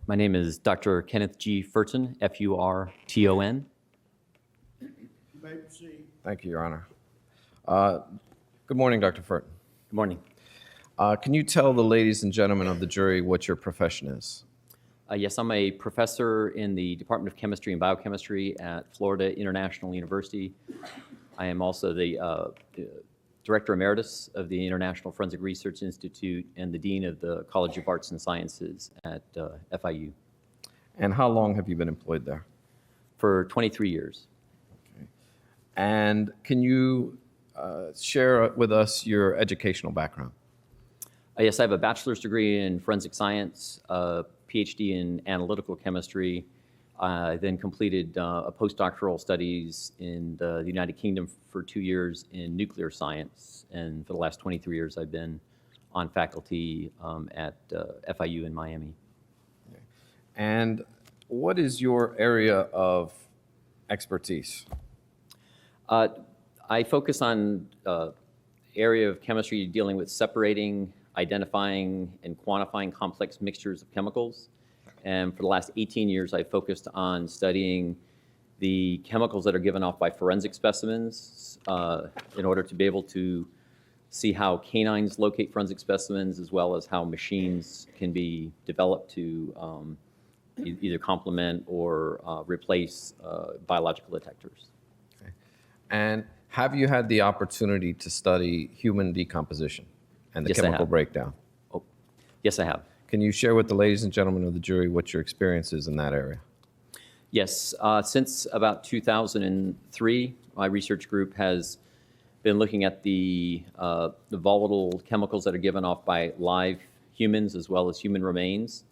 My name is Dr. Kenneth G. Furton, F-U-R-T-O-N. You may proceed. Thank you, Your Honor. Good morning, Dr. Furton. Good morning. Can you tell the ladies and gentlemen of the jury what your profession is? Yes, I'm a professor in the Department of Chemistry and Biochemistry at Florida International University. I am also the Director Emeritus of the International Forensic Research Institute and the Dean of the College of Arts and Sciences at FIU. And how long have you been employed there? For 23 years. Okay. And can you share with us your educational background? Yes, I have a bachelor's degree in forensic science, a PhD in analytical chemistry. I then completed a postdoctoral studies in the United Kingdom for 2 years in nuclear science. And for the last 23 years, I've been on faculty at FIU in Miami. Okay. And what is your area of expertise? I focus on area of chemistry dealing with separating, identifying, and quantifying complex mixtures of chemicals. And for the last 18 years, I focused on studying the chemicals that are given off by forensic specimens in order to be able to see how canines locate forensic specimens, as well as how machines can be developed to either complement or replace biological detectors. Okay. And have you had the opportunity to study human decomposition and the Yes, chemical breakdown? Oh, yes, I have. Can you share with the ladies and gentlemen of the jury what your experience is in that area? Yes, since about 2003, my research group has been looking at the volatile chemicals that are given off by live humans as well as human remains,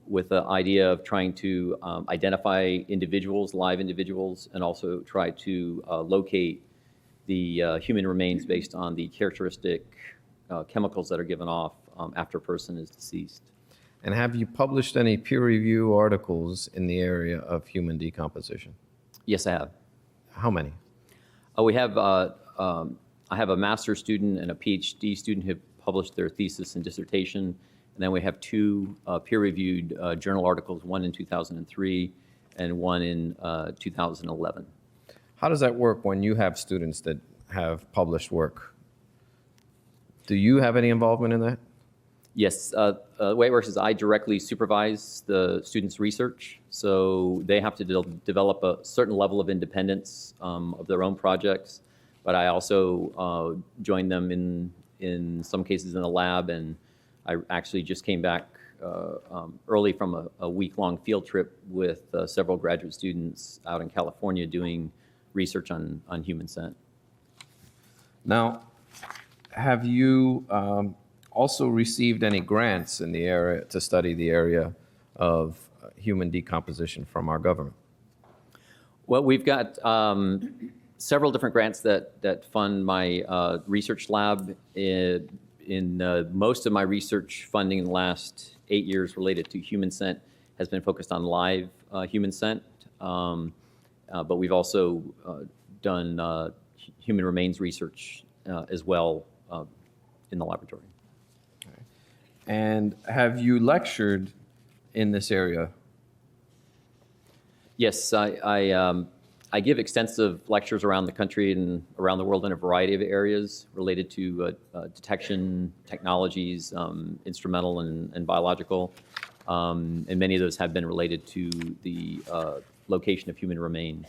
with the idea of trying to identify individuals, live individuals, and also try to locate the human remains based on the characteristic chemicals that are given off after a person is deceased. And have you published any peer review articles in the area of human decomposition? Yes, I have. How many? We have, I have a master's student and a PhD student who have published their thesis and dissertation. And then we have two peer-reviewed journal articles, one in 2003 and one in 2011. How does that work when you have students that have published work? Do you have any involvement in that? Yes, the way it works is I directly supervise the students' research, so they have to develop a certain level of independence of their own projects, but I also join them in some cases in the lab, and I actually just came back early from a week-long field trip with several graduate students out in California doing research on human scent. Now, have you also received any grants in the area to study the area of human decomposition from our government? Well, we've got several different grants that fund my research lab. In most of my research funding in the last 8 years related to human scent has been focused on live human scent, but we've also done human remains research as well in the laboratory. Okay. And have you lectured in this area? Yes, I give extensive lectures around the country and around the world in a variety of areas related to detection technologies, instrumental and biological, and many of those have been related to the location of human remains.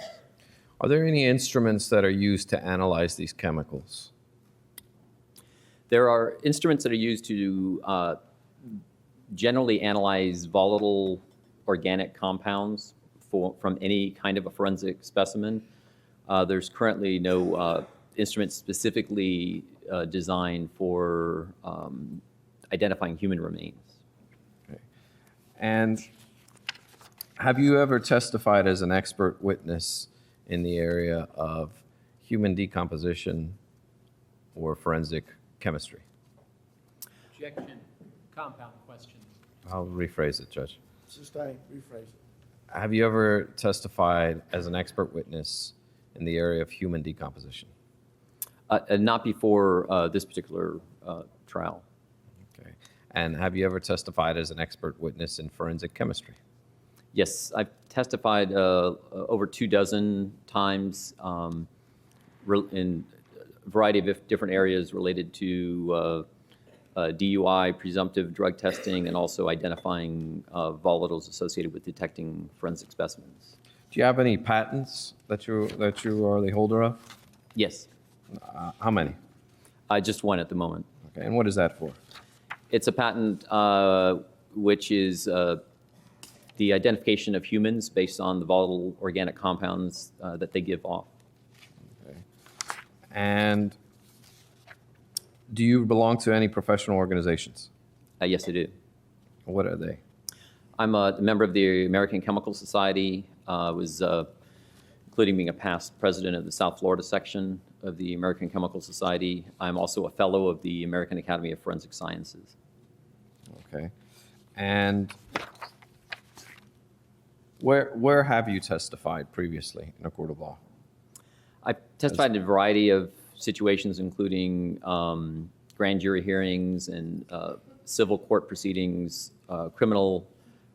Are there any instruments that are used to analyze these chemicals? There are instruments that are used to generally analyze volatile organic compounds from any kind of a forensic specimen. There's currently no instrument specifically designed for identifying human remains. Okay. And have you ever testified as an expert witness in the area of human decomposition or forensic chemistry? Objection. Compound question. I'll rephrase it, Judge. Sustain, rephrase it. Have you ever testified as an expert witness in the area of human decomposition? Not before this particular trial. Okay. And have you ever testified as an expert witness in forensic chemistry? Yes, I've testified over 24 times in a variety of different areas related to DUI, presumptive drug testing, and also identifying volatiles associated with detecting forensic specimens. Do you have any patents that you are the holder of? Yes, How many? just one at the moment. Okay, and what is that for? It's a patent which is the identification of humans based on the volatile organic compounds that they give off. Okay. And do you belong to any professional organizations? Yes, I do. What are they? I'm a member of the American Chemical Society, including being a past president of the South Florida section of the American Chemical Society. I'm also a fellow of the American Academy of Forensic Sciences. Okay. And where have you testified previously in a court of law? I testified in a variety of situations, including grand jury hearings and civil court proceedings, criminal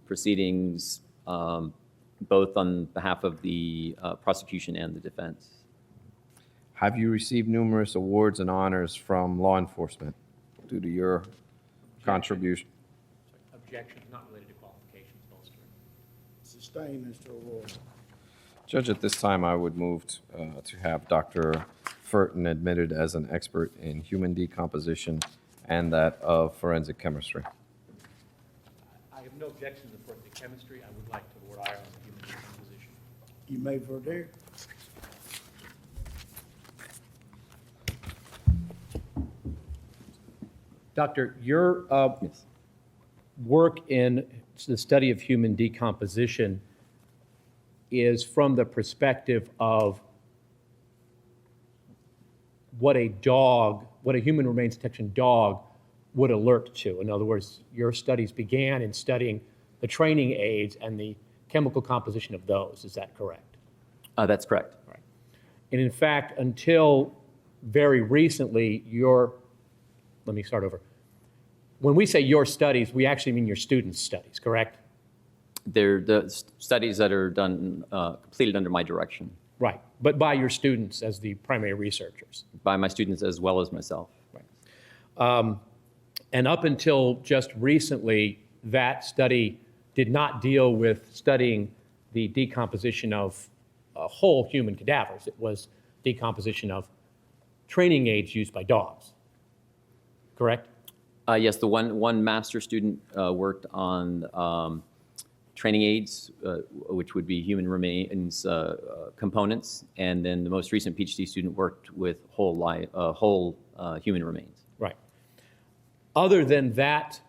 proceedings, both on behalf of the prosecution and the defense. Have you received numerous awards and honors from law enforcement due to your contribution? Objection, not related to qualifications, bolster. Sustain, Mr. Award. Judge, at this time, I would move to have Dr. Furton admitted as an expert in human decomposition and that of forensic chemistry. I have no objection to forensic chemistry. I would like to rely on the human decomposition. You may verdict. Doctor, your Yes. work in the study of human decomposition is from the perspective of what a human remains detection dog would alert to. In other words, your studies began in studying the training aids and the chemical composition of those. Is that correct? That's correct. Right. And in fact, until very recently, let me start over. When we say your studies, we actually mean your students' studies, correct? They're the studies that are done, completed under my direction, Right, but by your students as the primary researchers. by my students as well as myself. And up until just recently, that study did not deal with studying the decomposition of whole human cadavers. It was decomposition of training aids used by dogs, correct? Yes, the one master student worked on training aids, which would be human remains components, and then the most recent PhD student worked with whole human remains. Right. Other than that,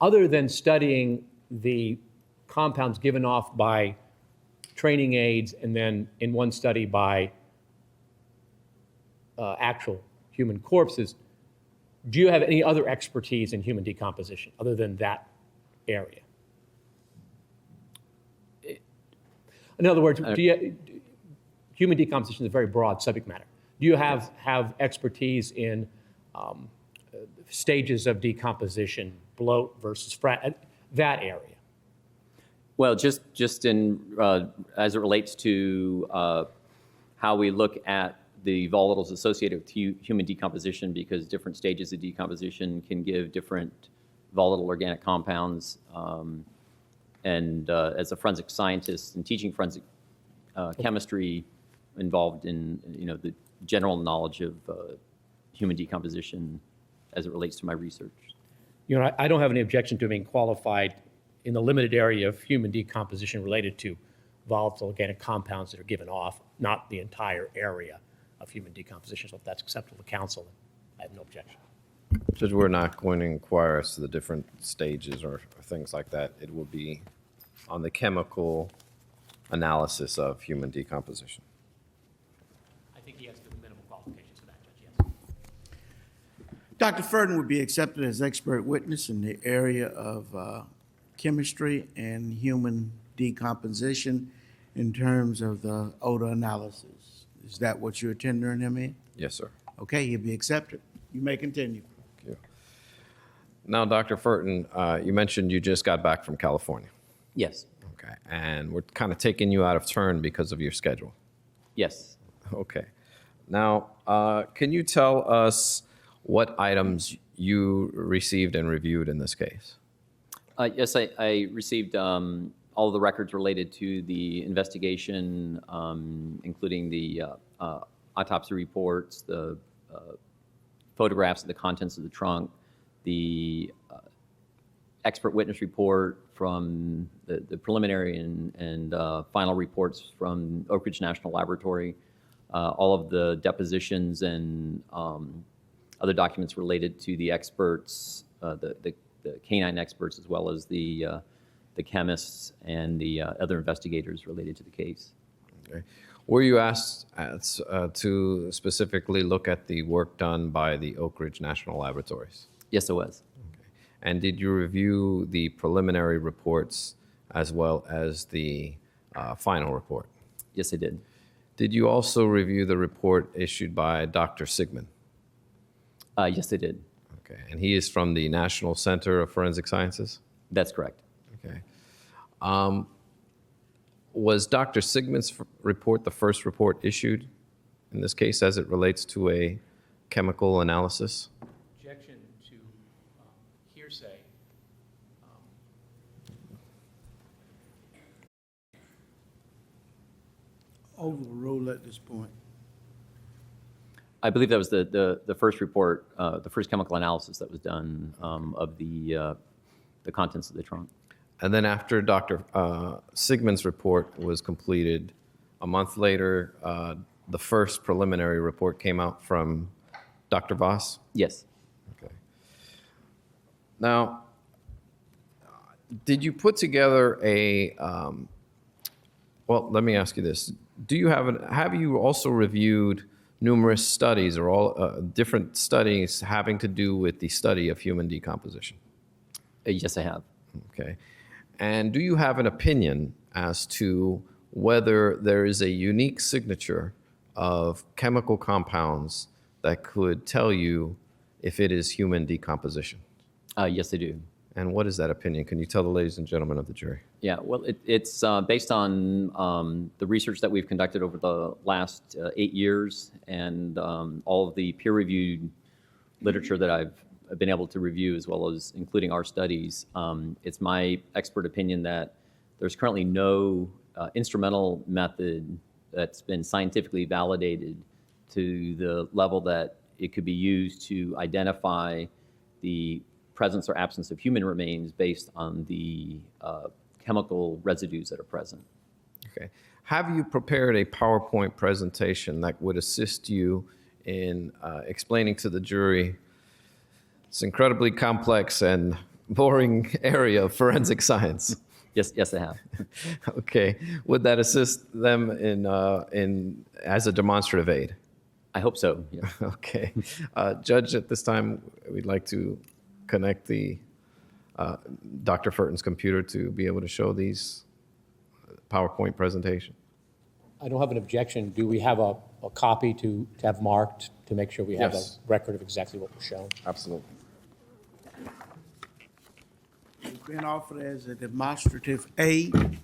other than studying the compounds given off by training aids and then in one study by actual human corpses, do you have any other expertise in human decomposition other than that area? In other words, human decomposition is a very broad subject matter. Do you have expertise in stages of decomposition, bloat versus that area? Well, just in as it relates to how we look at the volatiles associated with human decomposition, because different stages of decomposition can give different volatile organic compounds. And as a forensic scientist and teaching forensic chemistry, involved in the general knowledge of human decomposition as it relates to my research. I don't have any objection to being qualified in the limited area of human decomposition related to volatile organic compounds that are given off, not the entire area of human decomposition. So if that's acceptable to counsel, I have no objection. Judge, we're not going to inquire as to the different stages or things like that. It will be on the chemical analysis of human decomposition. I think he has the minimal qualifications for that, Judge, yes. Dr. Furton would be accepted as expert witness in the area of chemistry and human decomposition in terms of the odor analysis. Is that what you're tendering him in? Yes, sir. Okay, he'll be accepted. You may continue. Thank you. Now, Dr. Furton, you mentioned you just got back from California. Yes, Okay. And we're kind of taking you out of turn because of your schedule. yes. Okay. Now, can you tell us what items you received and reviewed in this case? Yes, I received all of the records related to the investigation, including the autopsy reports, the photographs of the contents of the trunk, the expert witness report from the preliminary and final reports from Oak Ridge National Laboratory, all of the depositions and other documents related to the experts, the canine experts, as well as the chemists and the other investigators related to the case. Okay. Were you asked to specifically look at the work done by the Oak Ridge National Laboratories? Yes, it was. And did you review the preliminary reports as well as the final report? Yes, I did. Did you also review the report issued by Dr. Sigmund? Yes, I did. Okay. And he is from the National Center of Forensic Sciences? That's correct. Okay. Was Dr. Sigmund's report the first report issued in this case as it relates to a chemical analysis? Objection to hearsay. Overruled at this point. I believe that was the first report, the first chemical analysis that was done of the contents of the trunk. And then after Dr. Sigmund's report was completed, a month later, the first preliminary report came out from Dr. Voss? Yes. Okay. Now, did you put together a, well, let me ask you this. Do you have you also reviewed numerous studies or all different studies having to do with the study of human decomposition? Yes, I have. Okay. And do you have an opinion as to whether there is a unique signature of chemical compounds that could tell you if it is human decomposition? Yes, I do. And what is that opinion? Can you tell the ladies and gentlemen of the jury? Yeah, well, it's based on the research that we've conducted over the last 8 years and all of the peer-reviewed literature that I've been able to review, as well as including our studies. It's my expert opinion that there's currently no instrumental method that's been scientifically validated to the level that it could be used to identify the presence or absence of human remains based on the chemical residues that are present. Okay. Have you prepared a PowerPoint presentation that would assist you in explaining to the jury this incredibly complex and boring area of forensic science? Yes, I have. Okay. Would that assist them in as a demonstrative aid? I hope so. Yeah. Okay. Judge, at this time, we'd like to connect the Dr. Furton's computer to be able to show these PowerPoint presentation. I don't have an objection. Do we have a copy to have marked to make sure we have Yes. a record of exactly what was shown? Absolutely. It's been offered as a demonstrative aid. Can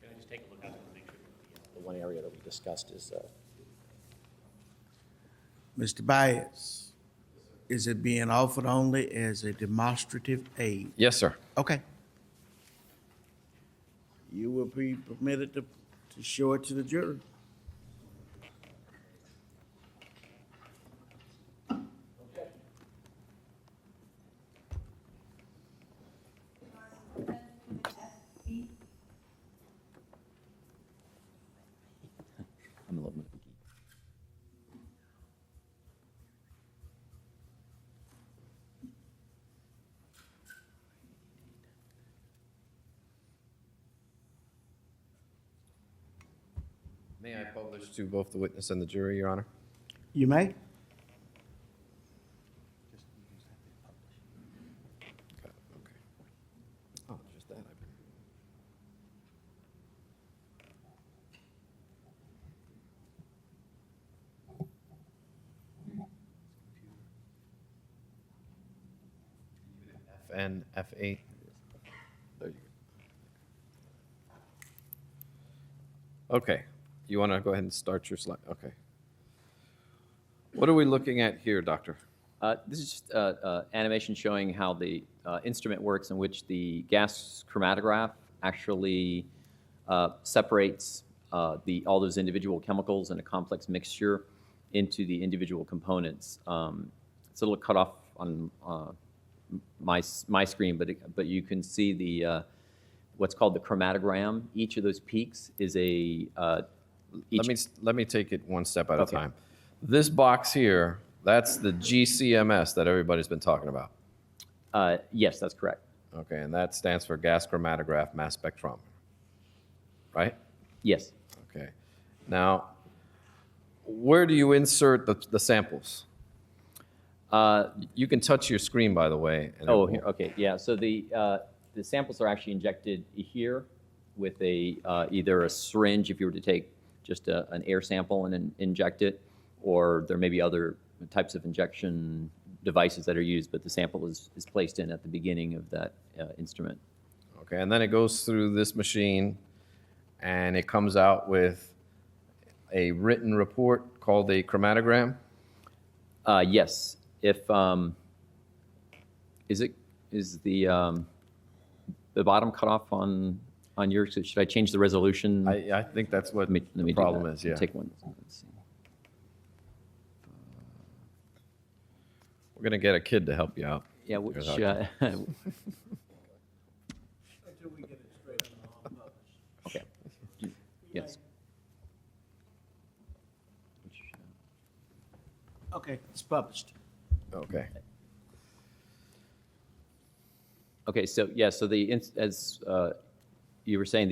I just take a look at it and make sure the one area that we discussed is... Mr. Baez, is it being offered only as a demonstrative aid? Yes, sir. Okay. You will be permitted to show it to the jury. I'm a little bit. May I publish to both the witness and the jury, Your Honor? You may. Okay. Oh, just that. FN, F8. There you go. Okay, you want to go ahead and start your slide? Okay. What are we looking at here, Doctor? This is just animation showing how the instrument works, in which the gas chromatograph actually separates all those individual chemicals in a complex mixture into the individual components. It's a little cut off on my screen, but you can see the what's called the chromatogram. Each of those peaks is a Let me take it one step at a Okay. time. This box here, that's the GCMS that everybody's been talking about. Yes, that's correct. Okay, and that stands for gas chromatograph mass spectrometer, right? Yes. Okay. Now, where do you insert the samples? You can touch your screen, by the way. And Oh, here, okay, yeah. So the samples are actually injected here with either a syringe, if you were to take just an air sample and then inject it, or there may be other types of injection devices that are used, but the sample is placed in at the beginning of that instrument. Okay, and then it goes through this machine, and it comes out with a written report called a chromatogram. Yes, if is the bottom cut off on yours? Should I change the resolution? I think that's what Let me the do problem that. is, yeah. Take one. Let's see. We're going to get a kid to help you out. Yeah, which Here's our- Until we get it straight on the published. okay. Yes. Okay, it's published. Okay. Okay, so yeah, so as you were saying,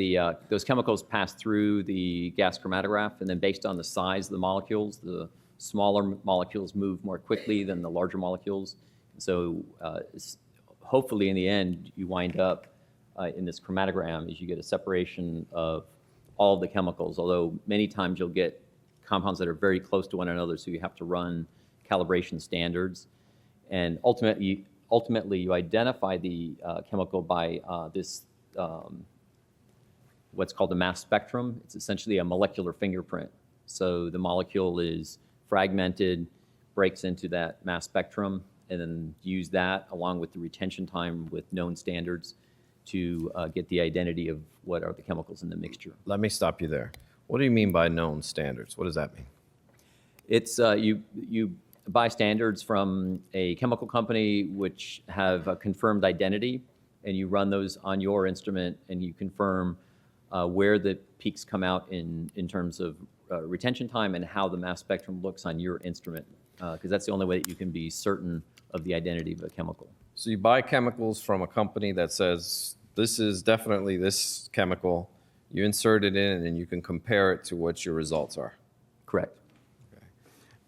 those chemicals pass through the gas chromatograph, and then based on the size of the molecules, the smaller molecules move more quickly than the larger molecules. So hopefully in the end, you wind up in this chromatogram is you get a separation of all of the chemicals, although many times you'll get compounds that are very close to one another, so you have to run calibration standards. And ultimately you identify the chemical by this what's called a mass spectrum. It's essentially a molecular fingerprint. So the molecule is fragmented, breaks into that mass spectrum, and then use that along with the retention time with known standards to get the identity of what are the chemicals in the mixture. Let me stop you there. What do you mean by known standards? What does that mean? It's you buy standards from a chemical company which have a confirmed identity, and you run those on your instrument, and you confirm where the peaks come out in terms of retention time and how the mass spectrum looks on your instrument, because that's the only way that you can be certain of the identity of a chemical. So you buy chemicals from a company that says, this is definitely this chemical. You insert it in, and you can compare it to what your results are. Correct.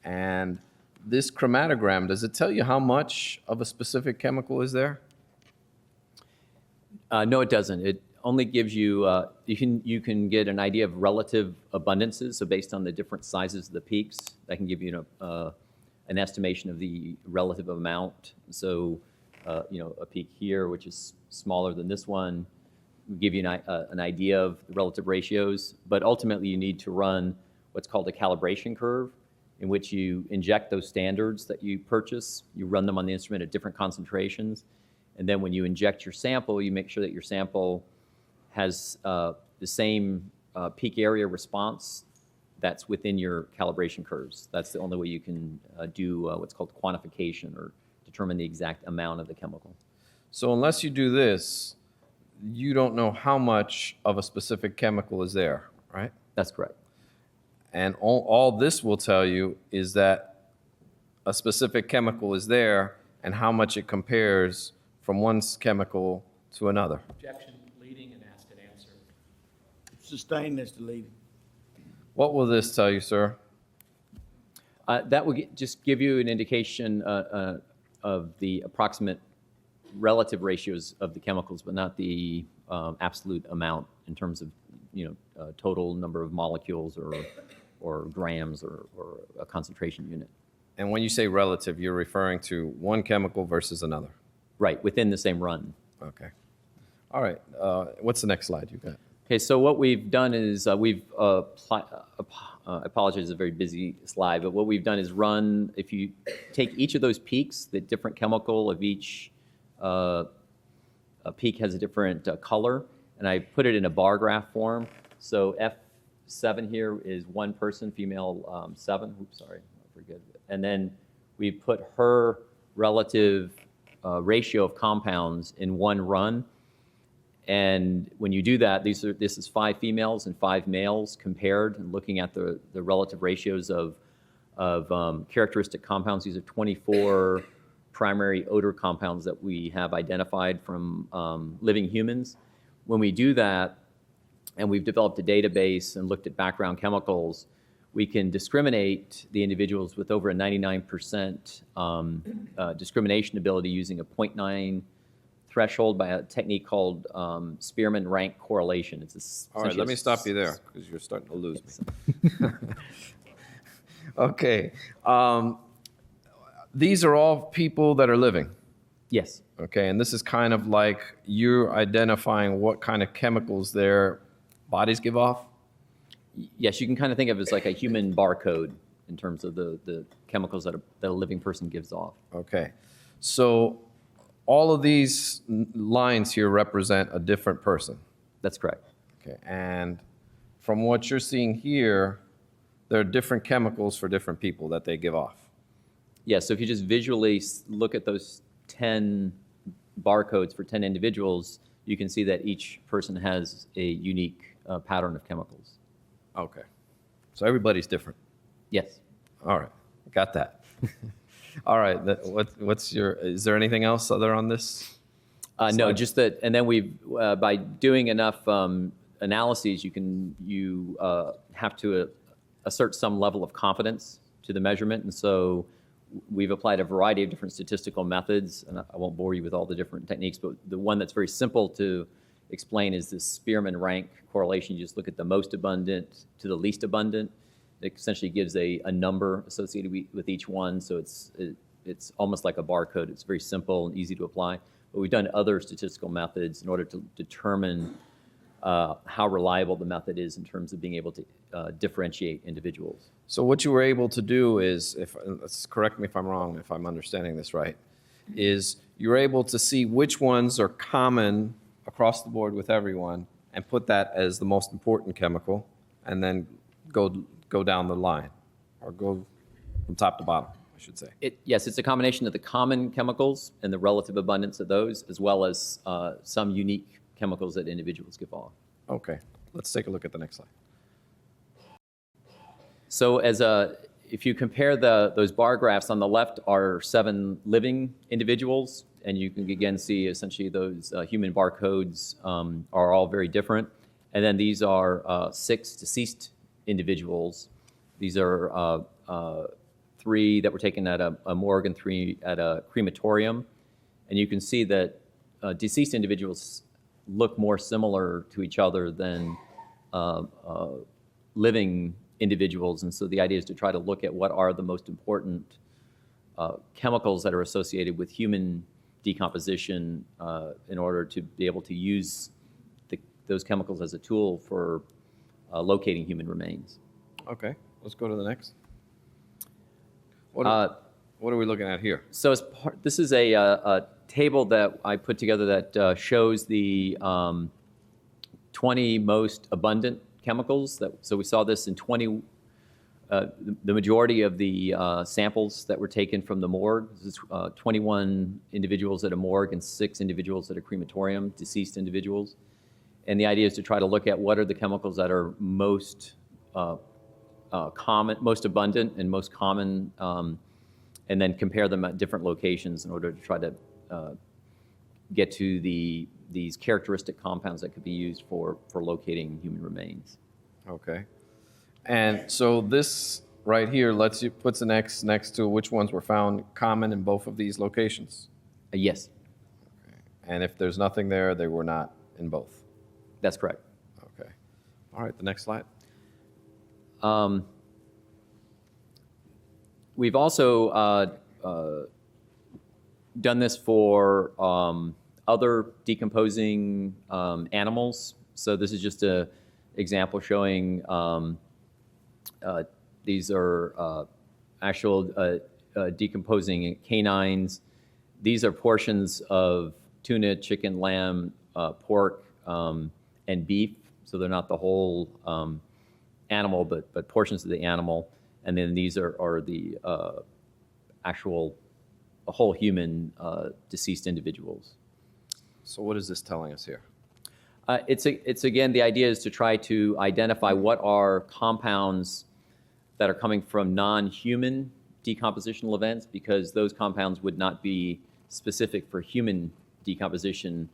And this chromatogram, does it tell you how much of a specific chemical is there? No, it doesn't. It only gives you, you can get an idea of relative abundances. So based on the different sizes of the peaks, that can give you an estimation of the relative amount. So, a peak here, which is smaller than this one, will give you an idea of the relative ratios. But ultimately, you need to run what's called a calibration curve, in which you inject those standards that you purchase. You run them on the instrument at different concentrations. And then when you inject your sample, you make sure that your sample has the same peak area response that's within your calibration curves. That's the only way you can do what's called quantification, or determine the exact amount of the chemical. So unless you do this, you don't know how much of a specific chemical is there, right? That's correct. And all this will tell you is that a specific chemical is there and how much it compares from one chemical to another. Objection, leading and asked and answered. Sustained is deleted. What will this tell you, sir? That will just give you an indication of the approximate relative ratios of the chemicals, but not the absolute amount in terms of total number of molecules or grams or a concentration unit. And when you say relative, you're referring to one chemical versus another. Right, within the same run. Okay. All right. What's the next slide you got? Okay, so what we've done is I apologize, it's a very busy slide, but what we've done is run, if you take each of those peaks, the different chemical of each peak has a different color, and I put it in a bar graph form. So F7 here is one person, female 7. Oops, sorry, not very good. And then we put her relative ratio of compounds in one run. And when you do that, this is 5 females and 5 males compared, and looking at the relative ratios of characteristic compounds. These are 24 primary odor compounds that we have identified from living humans. When we do that, and we've developed a database and looked at background chemicals, we can discriminate the individuals with over a 99% discrimination ability using a 0.9 threshold by a technique called Spearman rank correlation. All right, let me stop you there because you're starting to lose me. Okay. These are all people that are living. Yes. Okay, and this is kind of like you're identifying what kind of chemicals their bodies give off? Yes, you can kind of think of it as like a human barcode in terms of the chemicals that a living person gives off. Okay, so all of these lines here represent a different person. That's correct. Okay, and from what you're seeing here, there are different chemicals for different people that they give off. Yes, so if you just visually look at those 10 barcodes for 10 individuals, you can see that each person has a unique pattern of chemicals. Okay, so everybody's different. Yes. All right, got that. All right, is there anything else other on this? No, just that, and then we've, by doing enough analyses, you have to assert some level of confidence to the measurement, and so we've applied a variety of different statistical methods, and I won't bore you with all the different techniques, but the one that's very simple to explain is this Spearman rank correlation. You just look at the most abundant to the least abundant. It essentially gives a number associated with each one, so it's almost like a barcode. It's very simple and easy to apply. But we've done other statistical methods in order to determine how reliable the method is in terms of being able to differentiate individuals. So what you were able to do is, correct me if I'm wrong, if I'm understanding this right, is you're able to see which ones are common across the board with everyone and put that as the most important chemical, and then go down the line, or go from top to bottom, I should say. Yes, it's a combination of the common chemicals and the relative abundance of those, as well as some unique chemicals that individuals give off. Okay, let's take a look at the next slide. So if you compare those bar graphs, on the left are 7 living individuals, and you can again see essentially those human barcodes are all very different. And then these are 6 deceased individuals. These are 3 that were taken at a morgue and 3 at a crematorium. And you can see that deceased individuals look more similar to each other than living individuals. And so the idea is to try to look at what are the most important chemicals that are associated with human decomposition in order to be able to use those chemicals as a tool for locating human remains. Okay, let's go to the next. What are we looking at here? So this is a table that I put together that shows the 20 most abundant chemicals. So we saw this in 20, the majority of the samples that were taken from the morgue. This is 21 individuals at a morgue and 6 individuals at a crematorium, deceased individuals. And the idea is to try to look at what are the chemicals that are most common, most abundant and most common, and then compare them at different locations in order to try to get to these characteristic compounds that could be used for locating human remains. Okay. And so this right here puts an X next to which ones were found common in both of these locations. Yes. Okay. And if there's nothing there, they were not in both. That's correct. Okay. All right, the next slide. We've also done this for other decomposing animals. So this is just an example showing these are actual decomposing canines. These are portions of tuna, chicken, lamb, pork, and beef. So they're not the whole animal, but portions of the animal. And then these are the actual whole human deceased individuals. So what is this telling us here? It's again, the idea is to try to identify what are compounds that are coming from non-human decompositional events, because those compounds would not be specific for human decomposition,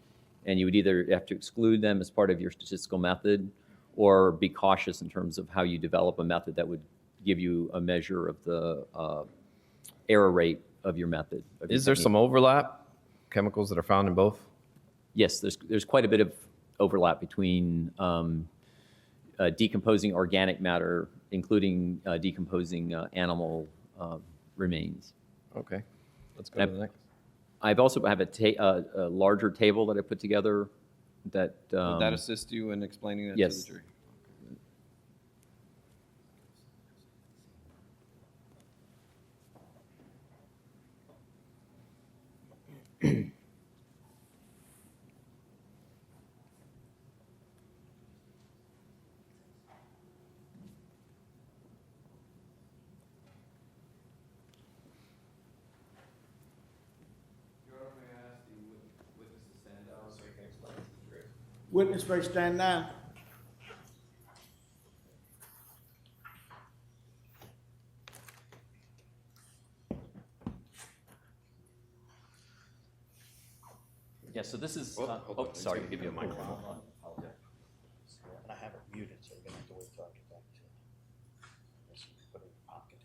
and you would either have to exclude them as part of your statistical method or be cautious in terms of how you develop a method that would give you a measure of the error rate of your method. Is there some overlap, chemicals that are found in both? Yes, there's quite a bit of overlap between decomposing organic matter, including decomposing animal remains. Okay, let's go to the next. I've also have a larger table that I put together that. Would that assist you in explaining that yes. to the jury? Witness may stand now. Yeah, so this is, sorry, give you a microphone. And I have it muted, so you're gonna have to wait till I get back to it. Unless you put it in your pocket.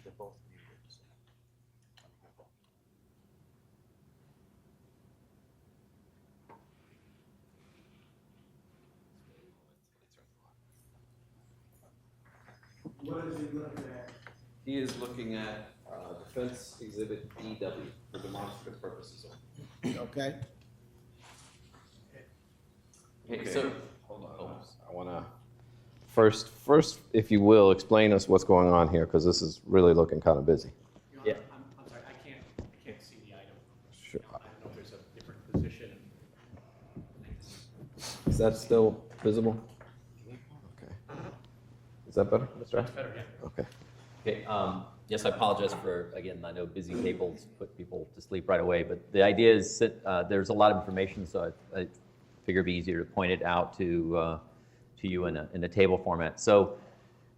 They're both muted. So. What is he looking at? He is looking at Defense Exhibit EW for demonstrative purposes only. Okay. okay, so Hold on. I want to first, if you will, explain us what's going on here, because this is really looking kind of busy. yeah. I'm sorry, I can't see the item. Sure. I don't know if there's a different position. Is that still visible? Okay. Is that better, Mr. That's better, yeah. Okay. Okay, yes, I apologize for, again, I know busy tables put people to sleep right away, but the idea is that there's a lot of information, so I figure it'd be easier to point it out to you in a table format. So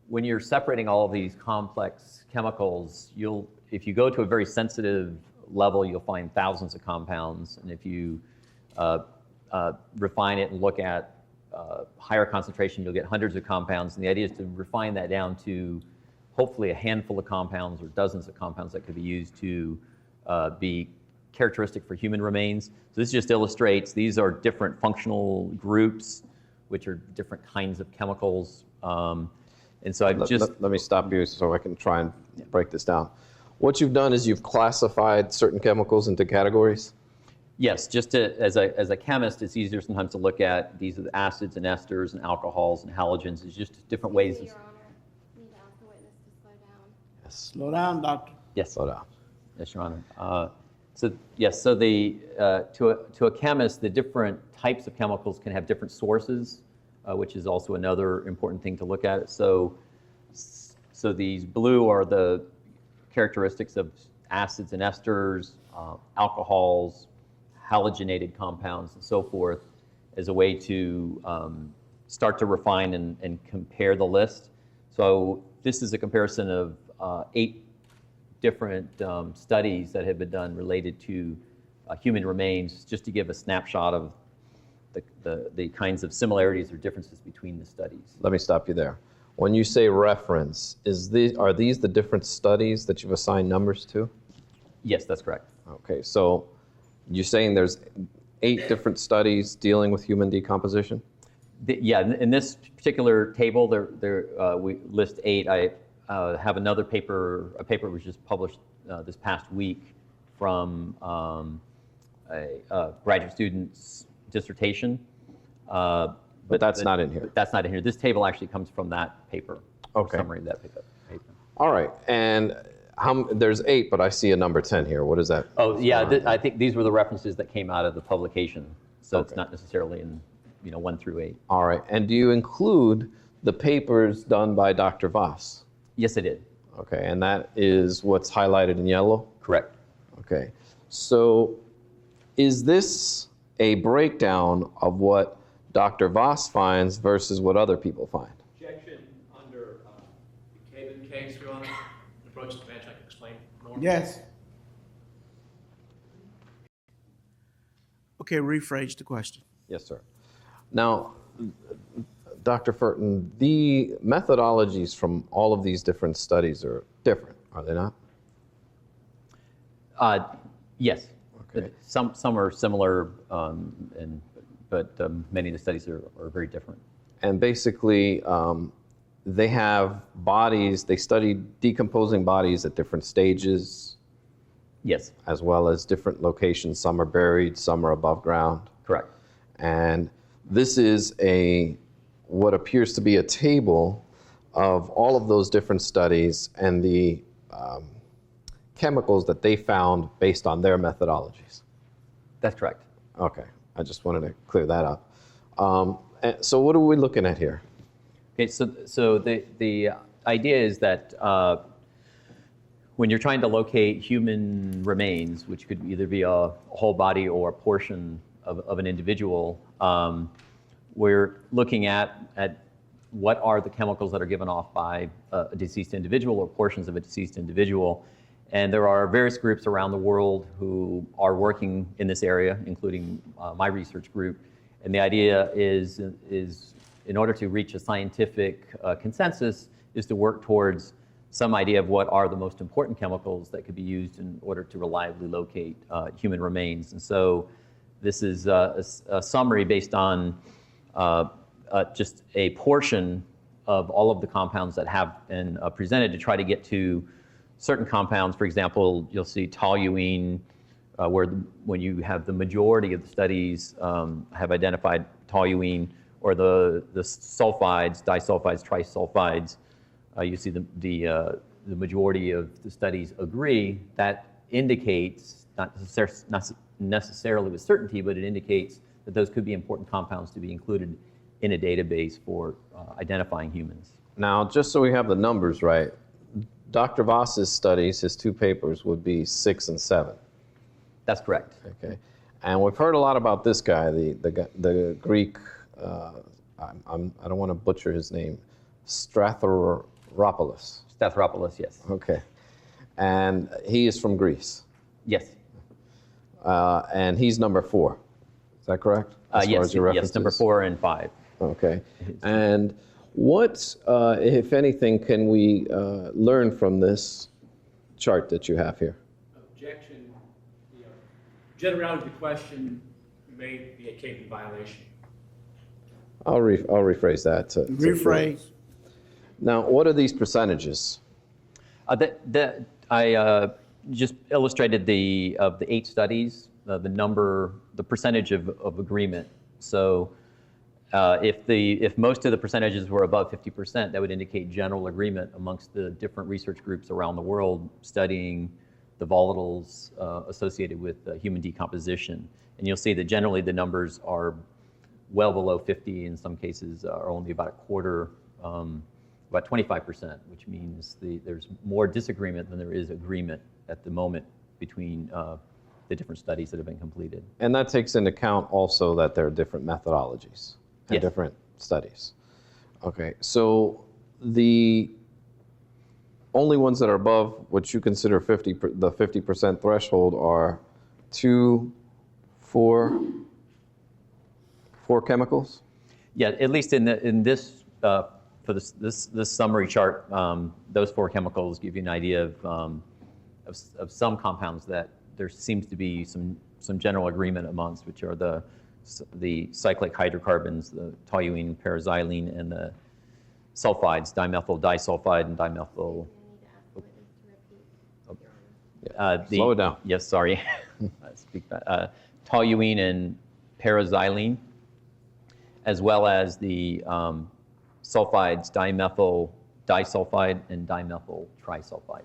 when you're separating all of these complex chemicals, if you go to a very sensitive level, you'll find thousands of compounds, and if you refine it and look at higher concentration, you'll get hundreds of compounds, and the idea is to refine that down to hopefully a handful of compounds or dozens of compounds that could be used to be characteristic for human remains. So this just illustrates these are different functional groups, which are different kinds of chemicals. And so I've Let me stop you so I can try and break this down. What you've done is you've classified certain chemicals into categories. Yes, just as a chemist, it's easier sometimes to look at these are the acids and esters and alcohols and halogens. It's just different ways. Your Honor, I need to ask the witness to slow down. Yes. Slow down, doctor. Yes. Slow down. Yes, Your Honor. So yes, so to a chemist, the different types of chemicals can have different sources, which is also another important thing to look at. So these blue are the characteristics of acids and esters, alcohols, halogenated compounds, and so forth, as a way to start to refine and compare the list. So this is a comparison of 8 different studies that have been done related to human remains, just to give a snapshot of the kinds of similarities or differences between the studies. Let me stop you there. When you say reference, are these the different studies that you've assigned numbers to? Yes, that's correct. Okay, so you're saying there's 8 different studies dealing with human decomposition? Yeah, in this particular table, we list 8. I have another paper, a paper was just published this past week from a graduate student's dissertation. But that's not in here. That's not in here. This table actually comes from that paper. Okay. Summary of that paper. All right, and there's 8, but I see a number 10 here. What is that? Oh, yeah, I think these were the references that came out of the publication. So it's Okay. not necessarily in, 1 through 8. All right, and do you include the papers done by Dr. Voss? Yes, I did. Okay, and that is what's highlighted in yellow? Correct. Okay, so is this a breakdown of what Dr. Voss finds versus what other people find? Objection under the Caylee case, Your Honor. Approach the bench, I can explain more. Yes. Okay, rephrase the question. Yes, sir. Now, Dr. Furton, the methodologies from all of these different studies are different, are they not? Yes. Okay. Some are similar, but many of the studies are very different. And basically, they have bodies, they study decomposing bodies at different stages, Yes, as well as different locations. Some are buried, some are above ground. correct. And this is what appears to be a table of all of those different studies and the chemicals that they found based on their methodologies. That's correct. Okay, I just wanted to clear that up. And so what are we looking at here? Okay, so the idea is that when you're trying to locate human remains, which could either be a whole body or a portion of an individual, we're looking at what are the chemicals that are given off by a deceased individual or portions of a deceased individual. And there are various groups around the world who are working in this area, including my research group. And the idea is in order to reach a scientific consensus, is to work towards some idea of what are the most important chemicals that could be used in order to reliably locate human remains. And so this is a summary based on just a portion of all of the compounds that have been presented to try to get to certain compounds. For example, you'll see toluene, when you have the majority of the studies have identified toluene, or the sulfides, disulfides, trisulfides. You see the majority of the studies agree. That indicates, not necessarily with certainty, but it indicates that those could be important compounds to be included in a database for identifying humans. Now, just so we have the numbers right, Dr. Voss's studies, his 2 papers, would be 6 and 7. That's correct. Okay, and we've heard a lot about this guy, the Greek. I don't want to butcher his name, Stathropoulos. Stathropoulos, yes. Okay, and he is from Greece, Yes. and he's number 4. Is that correct? As far Yes, as your yes, references? number 4 and 5. Okay, and what, if anything, can we learn from this chart that you have here? Objection. The generality of the question may be a Caylee violation. I'll rephrase that. Rephrase. Now, what are these percentages? I just illustrated of the 8 studies, the percentage of agreement. So if most of the percentages were above 50%, that would indicate general agreement amongst the different research groups around the world studying the volatiles associated with human decomposition. And you'll see that generally the numbers are well below 50, in some cases are only about a quarter, about 25%, which means there's more disagreement than there is agreement at the moment between the different studies that have been completed. And that takes into account also that there are different methodologies and Yes. different studies. Okay, so the only ones that are above what you consider the 50% threshold are 2, 4 chemicals? Yeah, at least in this for this summary chart, those 4 chemicals give you an idea of some compounds that there seems to be some general agreement amongst, which are the cyclic hydrocarbons, the toluene, paraxylene, and the sulfides, dimethyl disulfide and dimethyl. Slow it down. Yes, sorry. Toluene and paraxylene, as well as the sulfides, dimethyl disulfide and dimethyl trisulfide.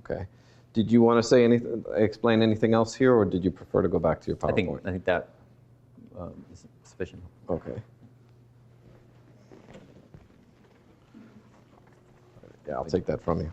Okay. Did you want to say anything, explain anything else here, or did you prefer to go back to your PowerPoint? I think that is sufficient. Okay. Yeah, I'll take that from you.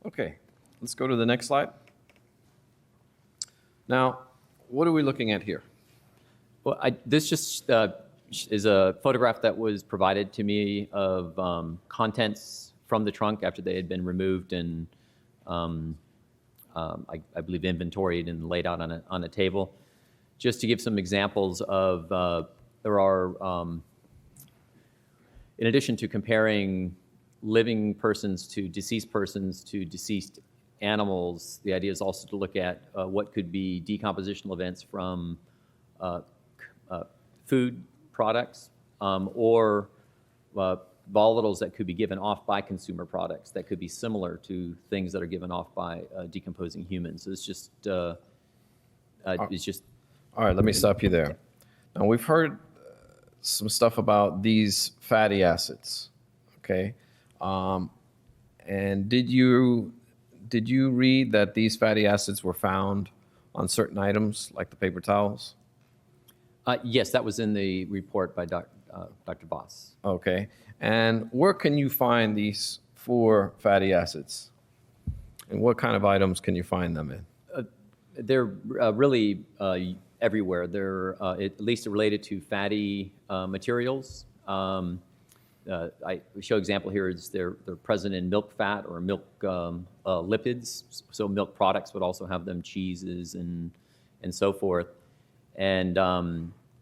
Okay, let's go to the next slide. Now, what are we looking at here? Well, this just is a photograph that was provided to me of contents from the trunk after they had been removed and I believe inventoried and laid out on a table. Just to give some examples of, there are, in addition to comparing living persons to deceased animals, the idea is also to look at what could be decompositional events from food products or volatiles that could be given off by consumer products that could be similar to things that are given off by decomposing humans. So it's just, All right, let me stop you there. Now, we've heard some stuff about these fatty acids, okay? And did you read that these fatty acids were found on certain items, like the paper towels? yes, that was in the report by Dr. Voss. Okay. And where can you find these 4 fatty acids? And what kind of items can you find them in? They're really everywhere. They're at least related to fatty materials. I show example here is they're present in milk fat or milk lipids. So milk products would also have them, cheeses and so forth. And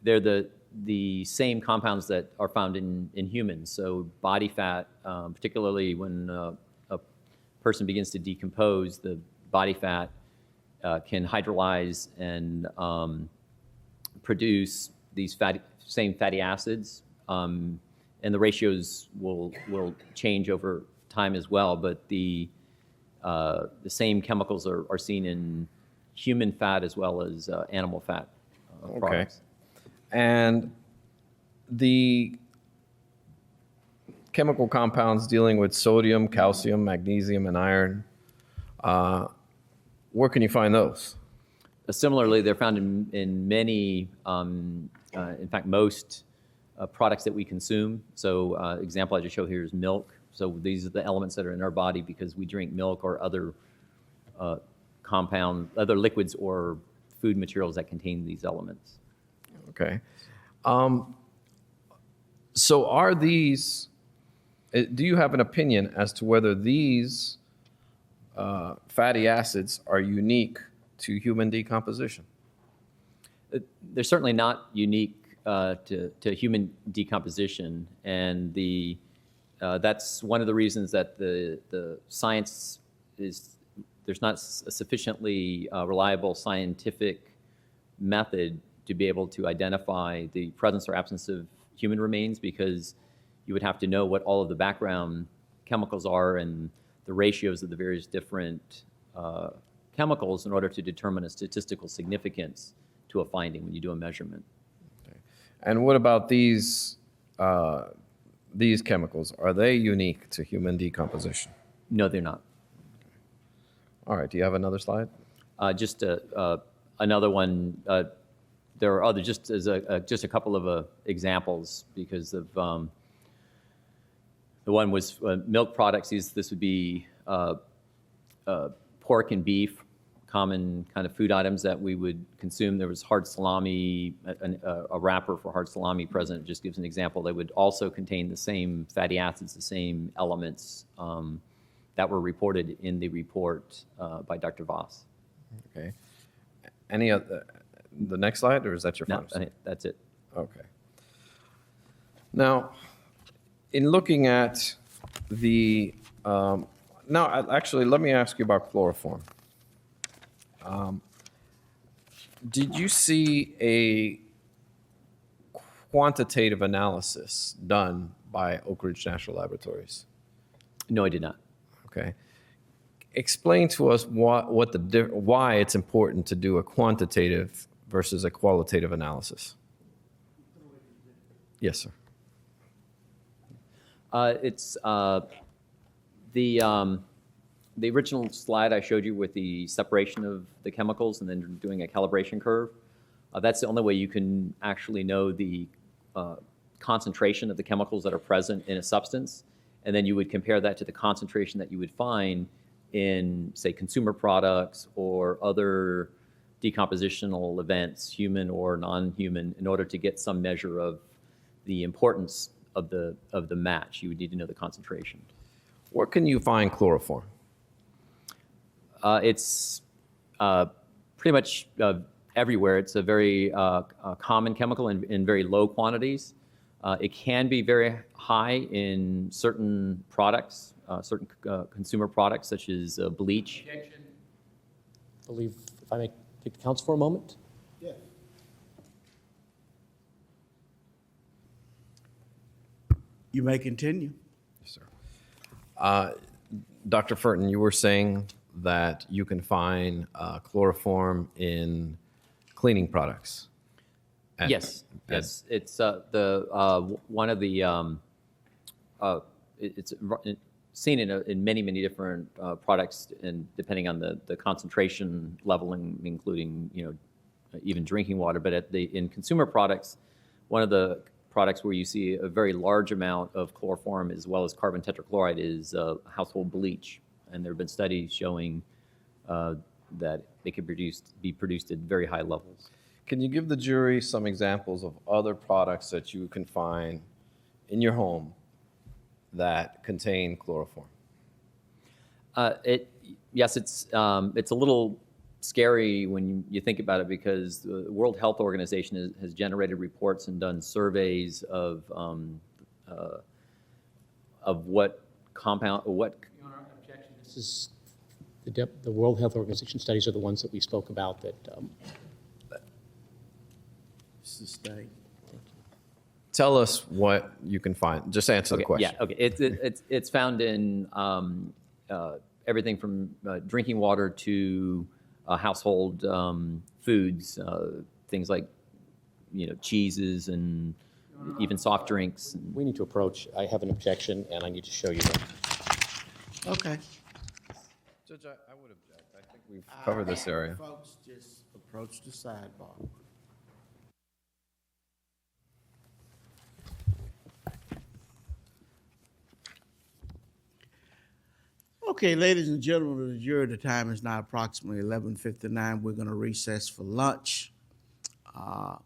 they're the same compounds that are found in humans. So body fat, particularly when a person begins to decompose, the body fat can hydrolyze and produce these same fatty acids. And the ratios will change over time as well, but the same chemicals are seen in human fat as well as animal fat products. And the chemical compounds dealing with sodium, calcium, magnesium, and iron, where can you find those? Similarly, they're found in many, in fact, most products that we consume. So example I just show here is milk. So these are the elements that are in our body because we drink milk or other other liquids or food materials that contain these elements. Okay. So are these, do you have an opinion as to whether these fatty acids are unique to human decomposition? They're certainly not unique to human decomposition, and that's one of the reasons that the science there's not a sufficiently reliable scientific method to be able to identify the presence or absence of human remains, because you would have to know what all of the background chemicals are and the ratios of the various different chemicals in order to determine a statistical significance to a finding when you do a measurement. Okay. And what about these chemicals? Are they unique to human decomposition? No, they're not. All right, do you have another slide? Just another one. There are other, just a couple of examples because of the one was milk products. This would be pork and beef, common kind of food items that we would consume. There was hard salami, a wrapper for hard salami present. It just gives an example. They would also contain the same fatty acids, the same elements that were reported in the report by Dr. Voss. Okay. Any other? The next slide, or is that your final slide? That's it. Okay. Now, In looking at the, actually, let me ask you about chloroform. Did you see a quantitative analysis done by Oak Ridge National Laboratories? No, I did not. Okay. Explain to us why it's important to do a quantitative versus a qualitative analysis. Yes, sir. It's the original slide I showed you with the separation of the chemicals and then doing a calibration curve. That's the only way you can actually know the concentration of the chemicals that are present in a substance. And then you would compare that to the concentration that you would find in, say, consumer products or other decompositional events, human or non-human, in order to get some measure of the importance of the match. You would need to know the concentration. Where can you find chloroform? It's pretty much everywhere. It's a very common chemical in very low quantities. It can be very high in certain products, certain consumer products such as bleach. Objection. I believe, if I may take the counsel for a moment. Yeah. You may continue. Yes, sir. Dr. Furton, you were saying that you can find chloroform in cleaning products. Yes, yes. It's one of the it's seen in many different products, and depending on the concentration level, including even drinking water. But in consumer products, one of the products where you see a very large amount of chloroform as well as carbon tetrachloride is household bleach, and there have been studies showing that they can be produced at very high levels. Can you give the jury some examples of other products that you can find in your home that contain chloroform? Yes, it's a little scary when you think about it, because the World Health Organization has generated reports and done surveys of what compound or what. Your Honor, objection. This is the World Health Organization studies are the ones that we spoke about that. Sustain. Tell us what you can find. Just answer the question. Yeah, okay. It's found in everything from drinking water to household foods, things like cheeses and even soft drinks. We need to approach. I have an objection, and I need to show you that. Okay. Judge, I would object. I think we've covered this area. Folks, just approach the sidebar. Okay, ladies and gentlemen of the jury, the time is now approximately 11:59. We're going to recess for lunch.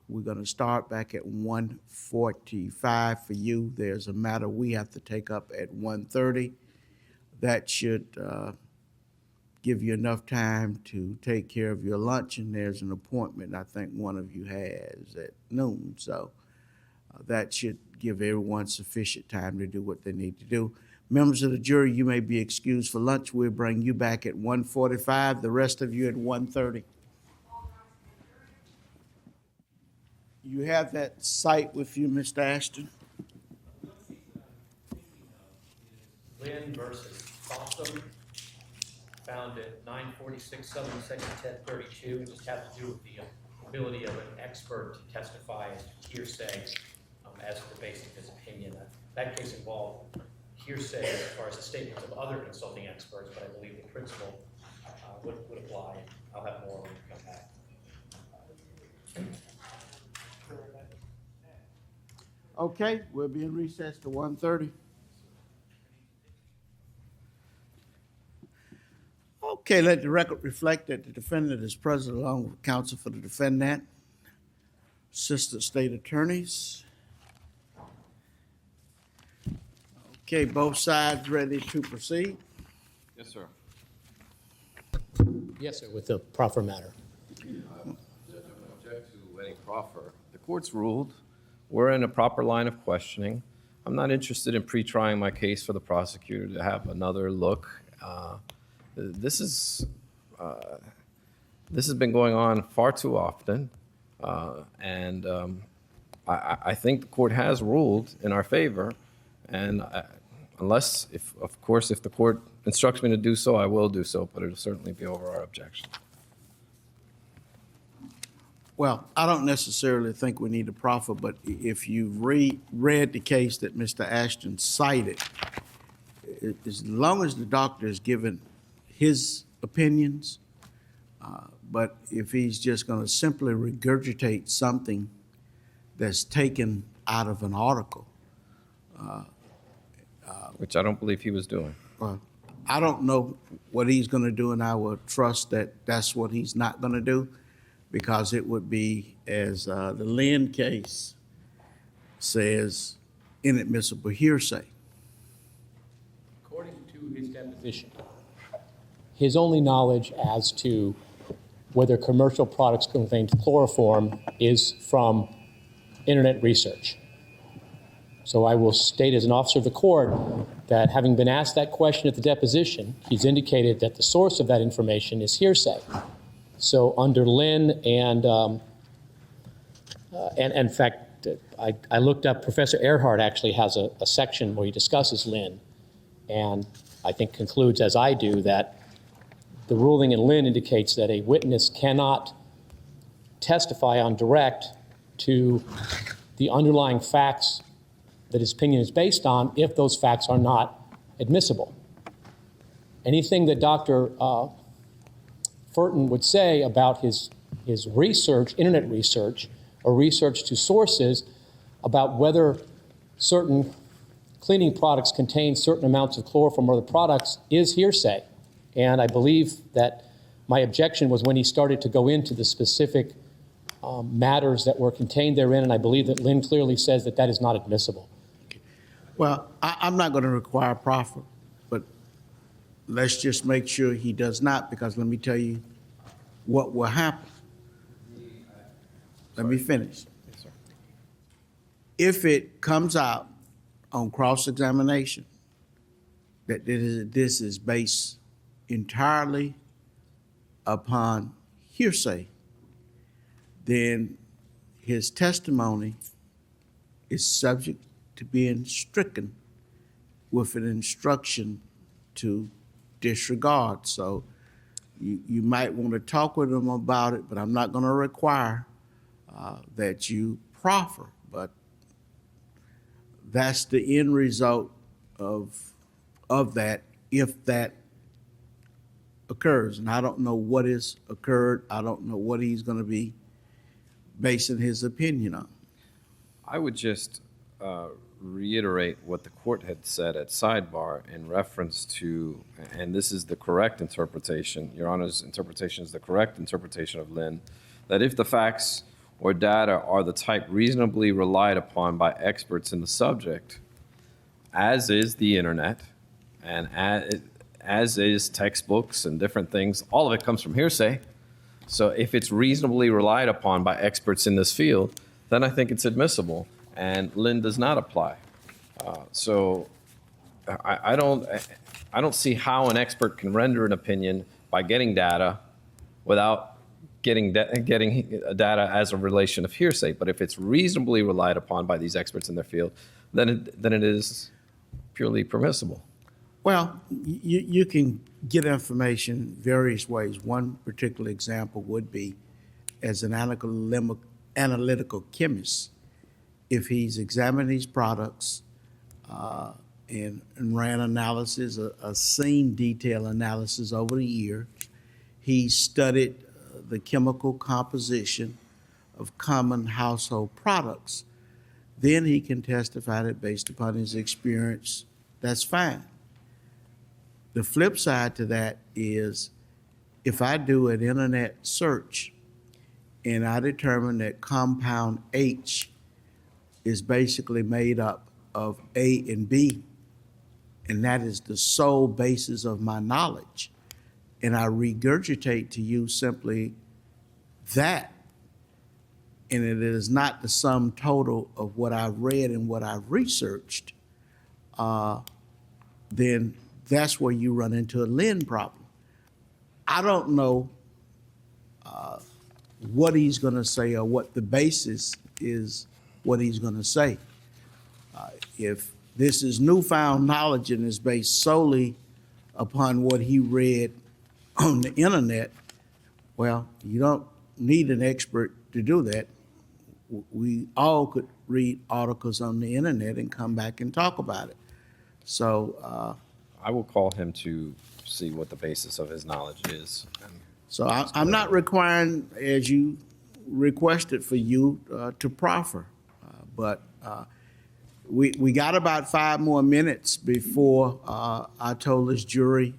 We're going to start back at 1:45 for you. There's a matter we have to take up at 1:30. That should give you enough time to take care of your lunch, and there's an appointment I think one of you has at noon. So that should give everyone sufficient time to do what they need to do. Members of the jury, you may be excused for lunch. We'll bring you back at 1:45, the rest of you at 1:30. You have that site with you, Mr. Ashton? Lynn versus Fossum, found at 946 Southern 2nd, 1032. It just has to do with the ability of an expert to testify as to hearsay as to the basis of his opinion. That case involved hearsay as far as the statements of other consulting experts, but I believe the principle would apply. I'll have more when we come back. Okay, we'll be in recess to 1:30. Okay, let the record reflect that the defendant is present along with counsel for the defendant, assistant state attorneys. Okay, both sides ready to proceed? Yes, sir. Yes, sir, with the proffer matter. Judge, I'm going to object to any proffer. The court's ruled we're in a proper line of questioning. I'm not interested in pre-trying my case for the prosecutor to have another look. This has been going on far too often, and I think the court has ruled in our favor, and unless, of course, if the court instructs me to do so, I will do so, but it'll certainly be over our objection. Well, I don't necessarily think we need to proffer, but if you've read the case that Mr. Ashton cited, as long as the doctor has given his opinions, but if he's just going to simply regurgitate something that's taken out of an article. Which I don't believe he was doing. I don't know what he's going to do, and I will trust that that's what he's not going to do, because it would be, as the Lynn case says, inadmissible hearsay. According to his deposition, his only knowledge as to whether commercial products contain chloroform is from internet research. So I will state as an officer of the court that having been asked that question at the deposition, he's indicated that the source of that information is hearsay. So under Lynn and in fact, I looked up, Professor Earhart actually has a section where he discusses Lynn, and I think concludes, as I do, that the ruling in Lynn indicates that a witness cannot testify on direct to the underlying facts that his opinion is based on if those facts are not admissible. Anything that Dr. Furton would say about his research, internet research, or research to sources about whether certain cleaning products contain certain amounts of chloroform or other products is hearsay. And I believe that my objection was when he started to go into the specific matters that were contained therein, and I believe that Lynn clearly says that that is not admissible. Well, I'm not going to require proffer, but let's just make sure he does not, because let me tell you what will happen. Let me finish. Yes, sir. If it comes out on cross-examination that this is based entirely upon hearsay, then his testimony is subject to being stricken with an instruction to disregard. So you might want to talk with him about it, but I'm not going to require that you proffer. But that's the end result of that, if that occurs. And I don't know what has occurred. I don't know what he's going to be basing his opinion on. I would just reiterate what the court had said at sidebar in reference to, and this is the correct interpretation, Your Honor's interpretation is the correct interpretation of Lynn, that if the facts or data are the type reasonably relied upon by experts in the subject, as is the internet, and as is textbooks and different things, all of it comes from hearsay. So if it's reasonably relied upon by experts in this field, then I think it's admissible, and Lynn does not apply. So I don't see how an expert can render an opinion by getting data without getting data as a relation of hearsay. But if it's reasonably relied upon by these experts in their field, then it is purely permissible. Well, you can get information various ways. One particular example would be as an analytical chemist. If he's examined these products and ran analysis, a scene detail analysis over the year, he studied the chemical composition of common household products, then he can testify that based upon his experience, that's fine. The flip side to that is if I do an internet search and I determine that compound H is basically made up of A and B, and that is the sole basis of my knowledge, and I regurgitate to you simply that, and it is not the sum total of what I've read and what I've researched, then that's where you run into a Lynn problem. I don't know what he's going to say or what the basis is, what he's going to say. If this is newfound knowledge and is based solely upon what he read on the internet, well, you don't need an expert to do that. We all could read articles on the internet and come back and talk about it. So, I will call him to see what the basis of his knowledge is. so I'm not requiring, as you requested for you, to proffer, but we got about 5 more minutes before I told this jury,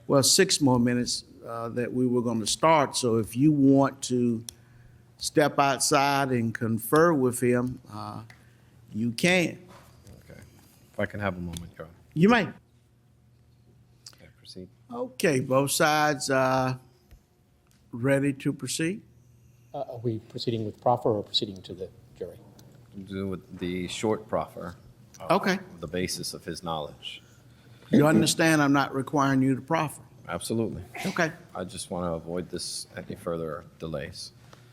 well, 6 more minutes that we were going to start. So if you want to step outside and confer with him, you can. Okay. If I can have a moment, Your Honor. You may. Can I proceed? Okay, both sides ready to proceed? Are we proceeding with proffer or proceeding to the jury? Do with the short proffer. Okay. The basis of his knowledge. You understand I'm not requiring you to proffer? Absolutely. Okay, I just want to avoid any further delays.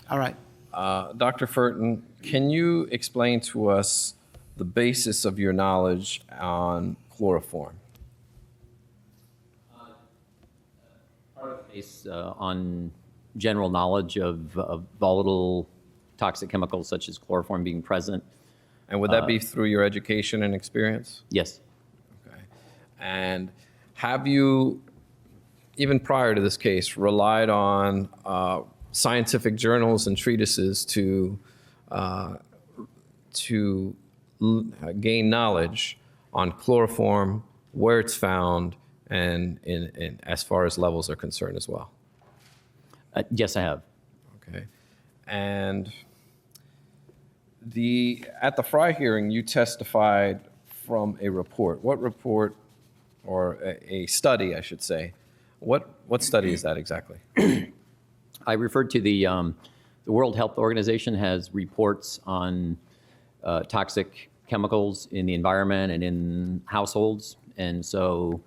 all right. Dr. Furton, can you explain to us the basis of your knowledge on chloroform? Based on general knowledge of volatile toxic chemicals such as chloroform being present. And would that be through your education and experience? Yes. Okay. And have you, even prior to this case, relied on scientific journals and treatises to gain knowledge on chloroform, where it's found, and in as far as levels are concerned as well? Yes, I have. Okay. And at the Fry hearing, you testified from a report. What report, or a study, I should say? What study is that exactly? I referred to the World Health Organization has reports on toxic chemicals in the environment and in households. And so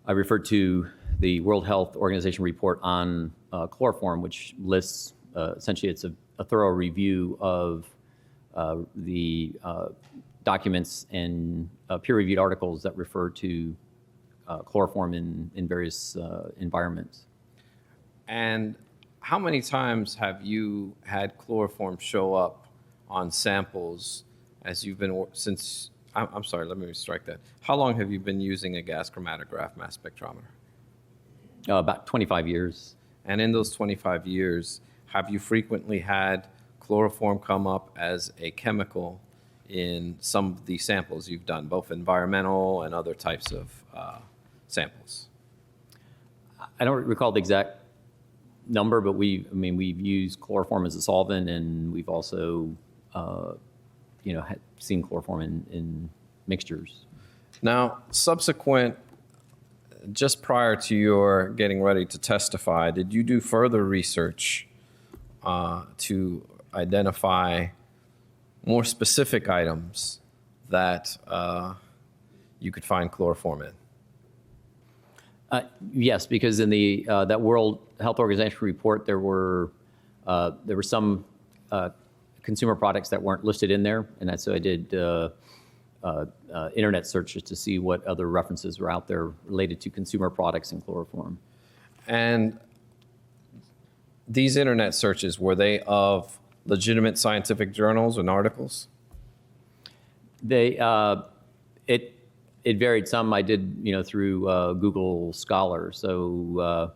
I referred to the World Health Organization report on chloroform, which lists, essentially it's a thorough review of the documents and peer-reviewed articles that refer to chloroform in various environments. And how many times have you had chloroform show up on samples as you've been, I'm sorry, let me strike that. How long have you been using a gas chromatograph mass spectrometer? About 25 years. And in those 25 years, have you frequently had chloroform come up as a chemical in some of the samples you've done, both environmental and other types of samples? I don't recall the exact number, but we've used chloroform as a solvent, and we've also, seen chloroform in mixtures. Now, just prior to your getting ready to testify, did you do further research to identify more specific items that you could find chloroform in? Yes, because in the that World Health Organization report, there were some consumer products that weren't listed in there, and so I did internet searches to see what other references were out there related to consumer products and chloroform. And these internet searches, were they of legitimate scientific journals and articles? It varied. Some I did, through Google Scholar. So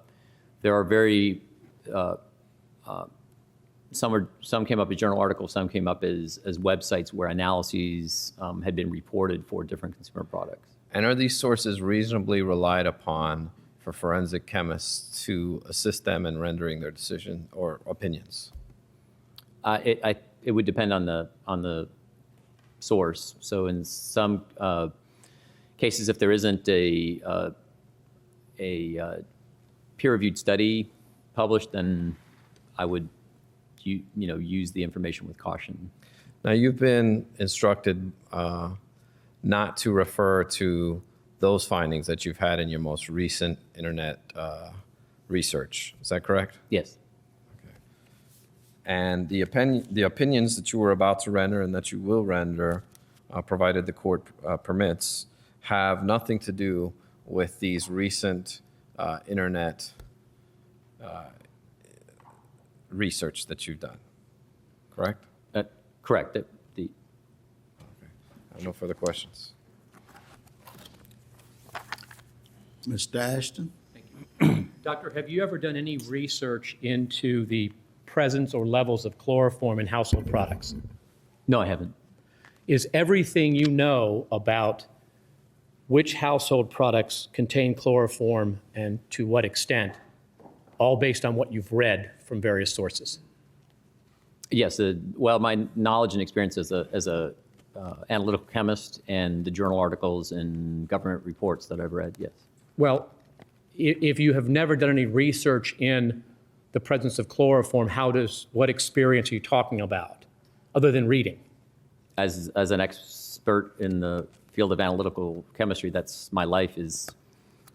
there are very some came up as journal articles, some came up as websites where analyses had been reported for different consumer products. And are these sources reasonably relied upon for forensic chemists to assist them in rendering their decision or opinions? It would depend on the source. So in some cases, if there isn't a peer-reviewed study published, then I would use the information with caution. Now, you've been instructed not to refer to those findings that you've had in your most recent internet research. Is that correct? Yes. And the opinions that you were about to render and that you will render, provided the court permits, have nothing to do with these recent internet research that you've done, correct? Correct. I have no further questions. Mr. Ashton? Doctor, have you ever done any research into the presence or levels of chloroform in household products? No, I haven't. Is everything you know about which household products contain chloroform and to what extent all based on what you've read from various sources? Yes. Well, my knowledge and experience as a analytical chemist and the journal articles and government reports that I've read, yes. Well, if you have never done any research in the presence of chloroform, what experience are you talking about, other than reading? As an expert in the field of analytical chemistry, that's my life, is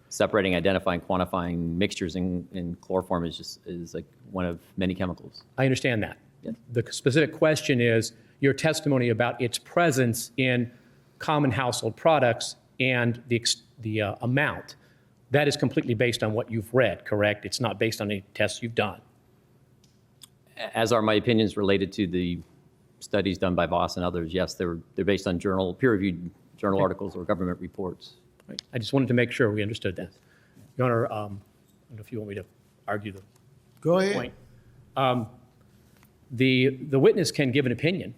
separating, identifying, quantifying mixtures, and chloroform is like one of many chemicals. I understand that. Yes. The specific question is your testimony about its presence in common household products and the amount. That is completely based on what you've read, correct? It's not based on any tests you've done. As are my opinions related to the studies done by Voss and others. Yes, they're based on peer-reviewed journal articles or government reports. Right. I just wanted to make sure we understood that. Your Honor, I don't know if you want me to argue the Go ahead. point. The witness can give an opinion.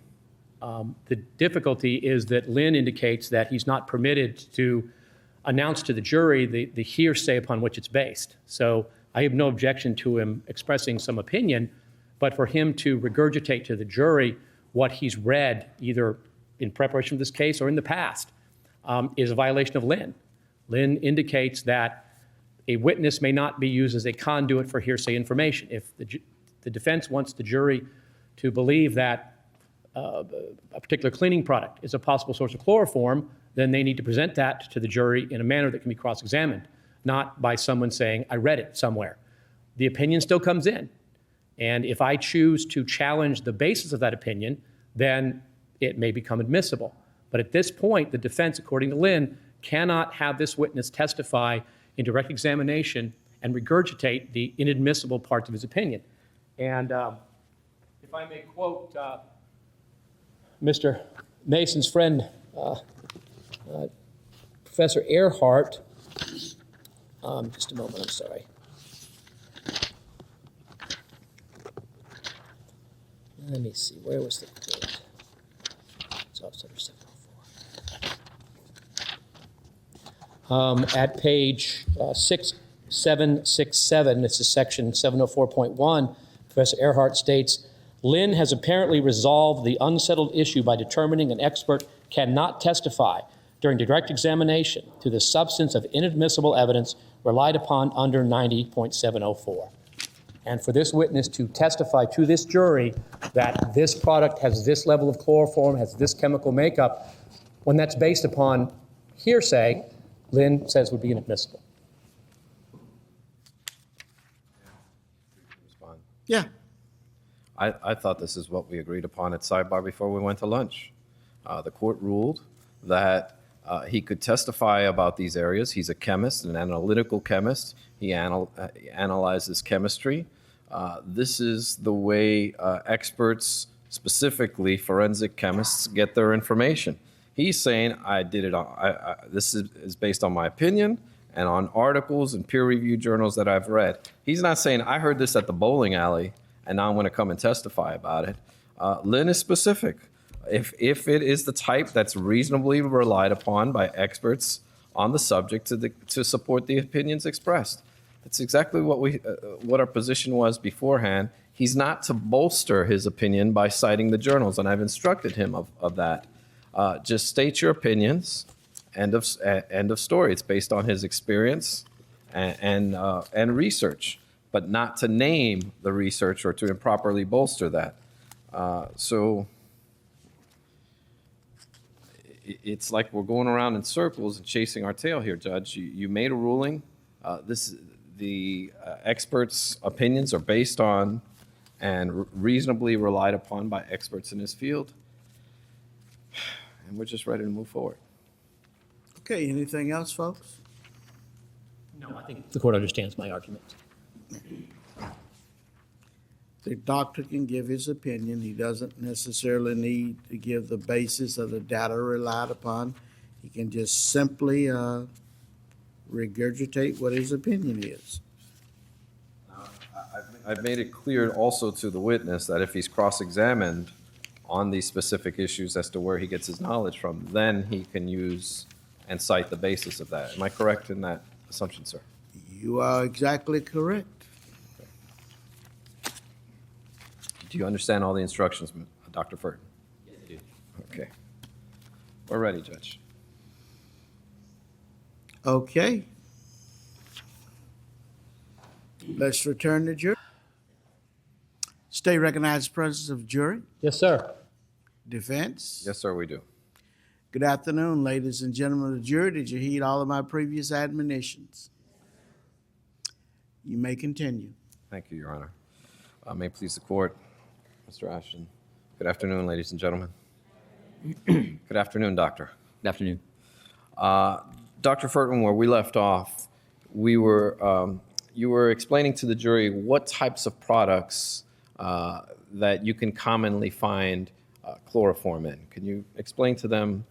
The difficulty is that Lynn indicates that he's not permitted to announce to the jury the hearsay upon which it's based. So I have no objection to him expressing some opinion, but for him to regurgitate to the jury what he's read, either in preparation for this case or in the past, is a violation of Lynn. Lynn indicates that a witness may not be used as a conduit for hearsay information. If the defense wants the jury to believe that a particular cleaning product is a possible source of chloroform, then they need to present that to the jury in a manner that can be cross-examined, not by someone saying, I read it somewhere. The opinion still comes in. And if I choose to challenge the basis of that opinion, then it may become admissible. But at this point, the defense, according to Lynn, cannot have this witness testify in direct examination and regurgitate the inadmissible parts of his opinion. And if I may quote Mr. Mason's friend, Professor Earhart, just a moment, I'm sorry. Let me see, where was the quote? It's also under 704. At page 6767, this is section 704.1, Professor Earhart states, Lynn has apparently resolved the unsettled issue by determining an expert cannot testify during direct examination to the substance of inadmissible evidence relied upon under 90.704. And for this witness to testify to this jury that this product has this level of chloroform, has this chemical makeup, when that's based upon hearsay, Lynn says would be inadmissible. Respond. Yeah. I thought this is what we agreed upon at sidebar before we went to lunch. The court ruled that he could testify about these areas. He's a chemist, an analytical chemist. He analyzes chemistry. This is the way experts, specifically forensic chemists, get their information. He's saying, I did it. This is based on my opinion and on articles and peer-reviewed journals that I've read. He's not saying, I heard this at the bowling alley, and now I'm going to come and testify about it. Lynn is specific. If it is the type that's reasonably relied upon by experts on the subject to support the opinions expressed. That's exactly what our position was beforehand. He's not to bolster his opinion by citing the journals, and I've instructed him of that. Just state your opinions, end of story. It's based on his experience and research, but not to name the research or to improperly bolster that. So it's like we're going around in circles and chasing our tail here, Judge. You made a ruling. The experts' opinions are based on and reasonably relied upon by experts in this field. And we're just ready to move forward. Okay, anything else, folks? No, I think the court understands my argument. The doctor can give his opinion. He doesn't necessarily need to give the basis of the data relied upon. He can just simply regurgitate what his opinion is. I've made it clear also to the witness that if he's cross-examined on these specific issues as to where he gets his knowledge from, then he can use and cite the basis of that. Am I correct in that assumption, sir? You are exactly correct. Do you understand all the instructions, Dr. Furton? Yes, I do. Okay. We're ready, Judge. Okay. Let's return to jury. Stay recognized presence of jury. Yes, sir. Defense. Yes, sir, we do. Good afternoon, ladies and gentlemen of the jury. Did you heed all of my previous admonitions? You may continue. Thank you, Your Honor. May it please the court, Mr. Ashton. Good afternoon, ladies and gentlemen. Good afternoon, Doctor. Good afternoon. Dr. Furton, where we left off, you were explaining to the jury what types of products that you can commonly find chloroform in. Can you explain to them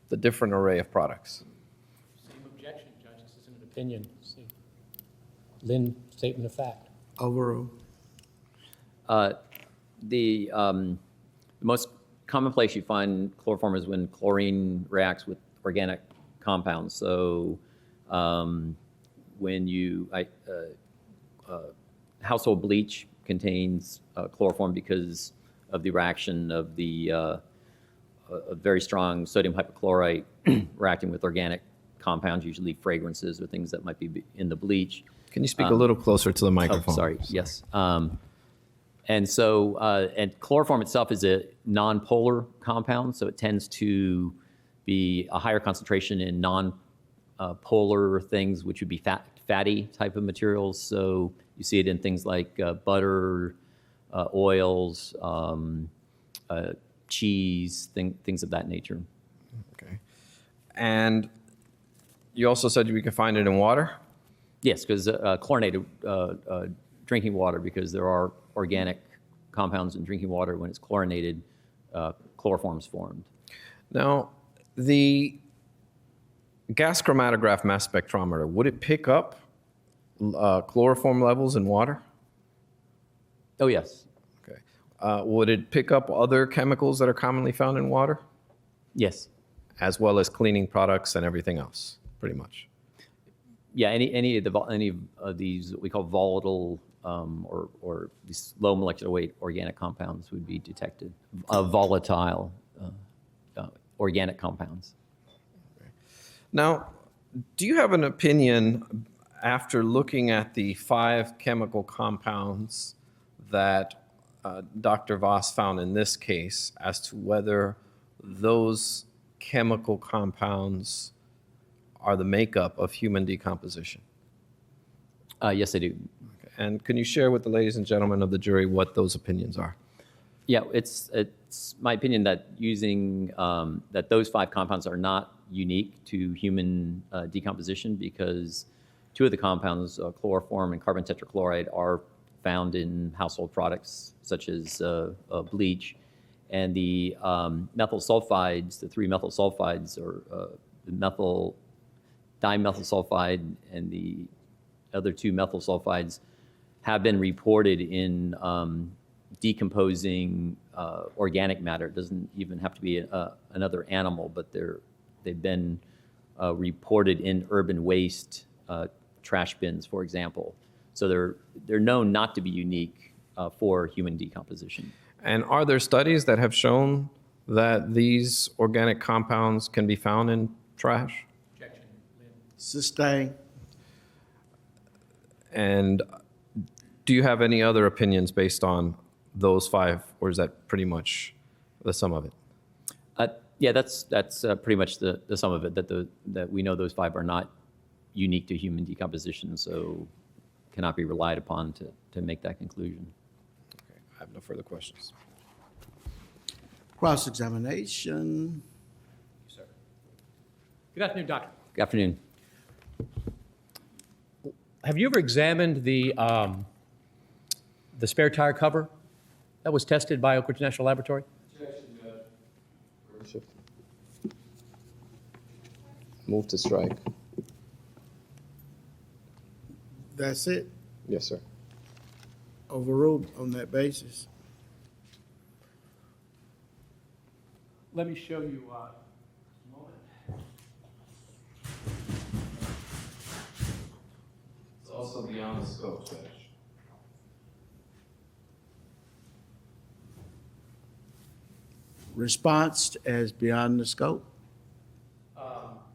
the different array of products? Same objection, Judge. This isn't an opinion. See. Lynn, statement of fact. Overruled. The most common place you find chloroform is when chlorine reacts with organic compounds. So when you, household bleach contains chloroform because of the reaction of the a very strong sodium hypochlorite reacting with organic compounds, usually fragrances or things that might be in the bleach. Can you speak a little closer to the microphone? Oh, sorry. Yes. And so, and chloroform itself is a non-polar compound, so it tends to be a higher concentration in non-polar things, which would be fatty type of materials. So you see it in things like butter, oils, cheese, things of that nature. Okay. And you also said we could find it in water? Yes, because chlorinated drinking water, because there are organic compounds in drinking water. When it's chlorinated, chloroform is formed. Now, the gas chromatograph mass spectrometer, would it pick up chloroform levels in water? Oh, yes. Okay. Would it pick up other chemicals that are commonly found in water, Yes. as well as cleaning products and everything else, pretty much? Yeah, any of these what we call volatile or these low molecular weight organic compounds would be detected. Volatile organic compounds. Now, do you have an opinion after looking at the 5 chemical compounds that Dr. Voss found in this case as to whether those chemical compounds are the makeup of human decomposition? Yes, I do. Okay. And can you share with the ladies and gentlemen of the jury what those opinions are? Yeah, it's my opinion that using that those 5 compounds are not unique to human decomposition, because 2 of the compounds, chloroform and carbon tetrachloride, are found in household products such as bleach, and the methyl sulfides, the 3 methyl sulfides, or the methyl dimethyl sulfide and the other 2 methyl sulfides, have been reported in decomposing organic matter. It doesn't even have to be another animal, but they've been reported in urban waste trash bins, for example. So they're known not to be unique for human decomposition. And are there studies that have shown that these organic compounds can be found in trash? Objection, Lynn. Sustain. And do you have any other opinions based on those 5, or is that pretty much the sum of it? Yeah, that's pretty much the sum of it, that we know those 5 are not unique to human decomposition, so cannot be relied upon to make that conclusion. Okay, I have no further questions. Cross-examination. Good afternoon, doctor. Good afternoon. Have you ever examined the spare tire cover that was tested by Oak Ridge National Laboratory? Move to strike. That's it? Yes, sir. Overruled on that basis. Let me show you a moment. It's also beyond the scope, Judge. Response as beyond the scope?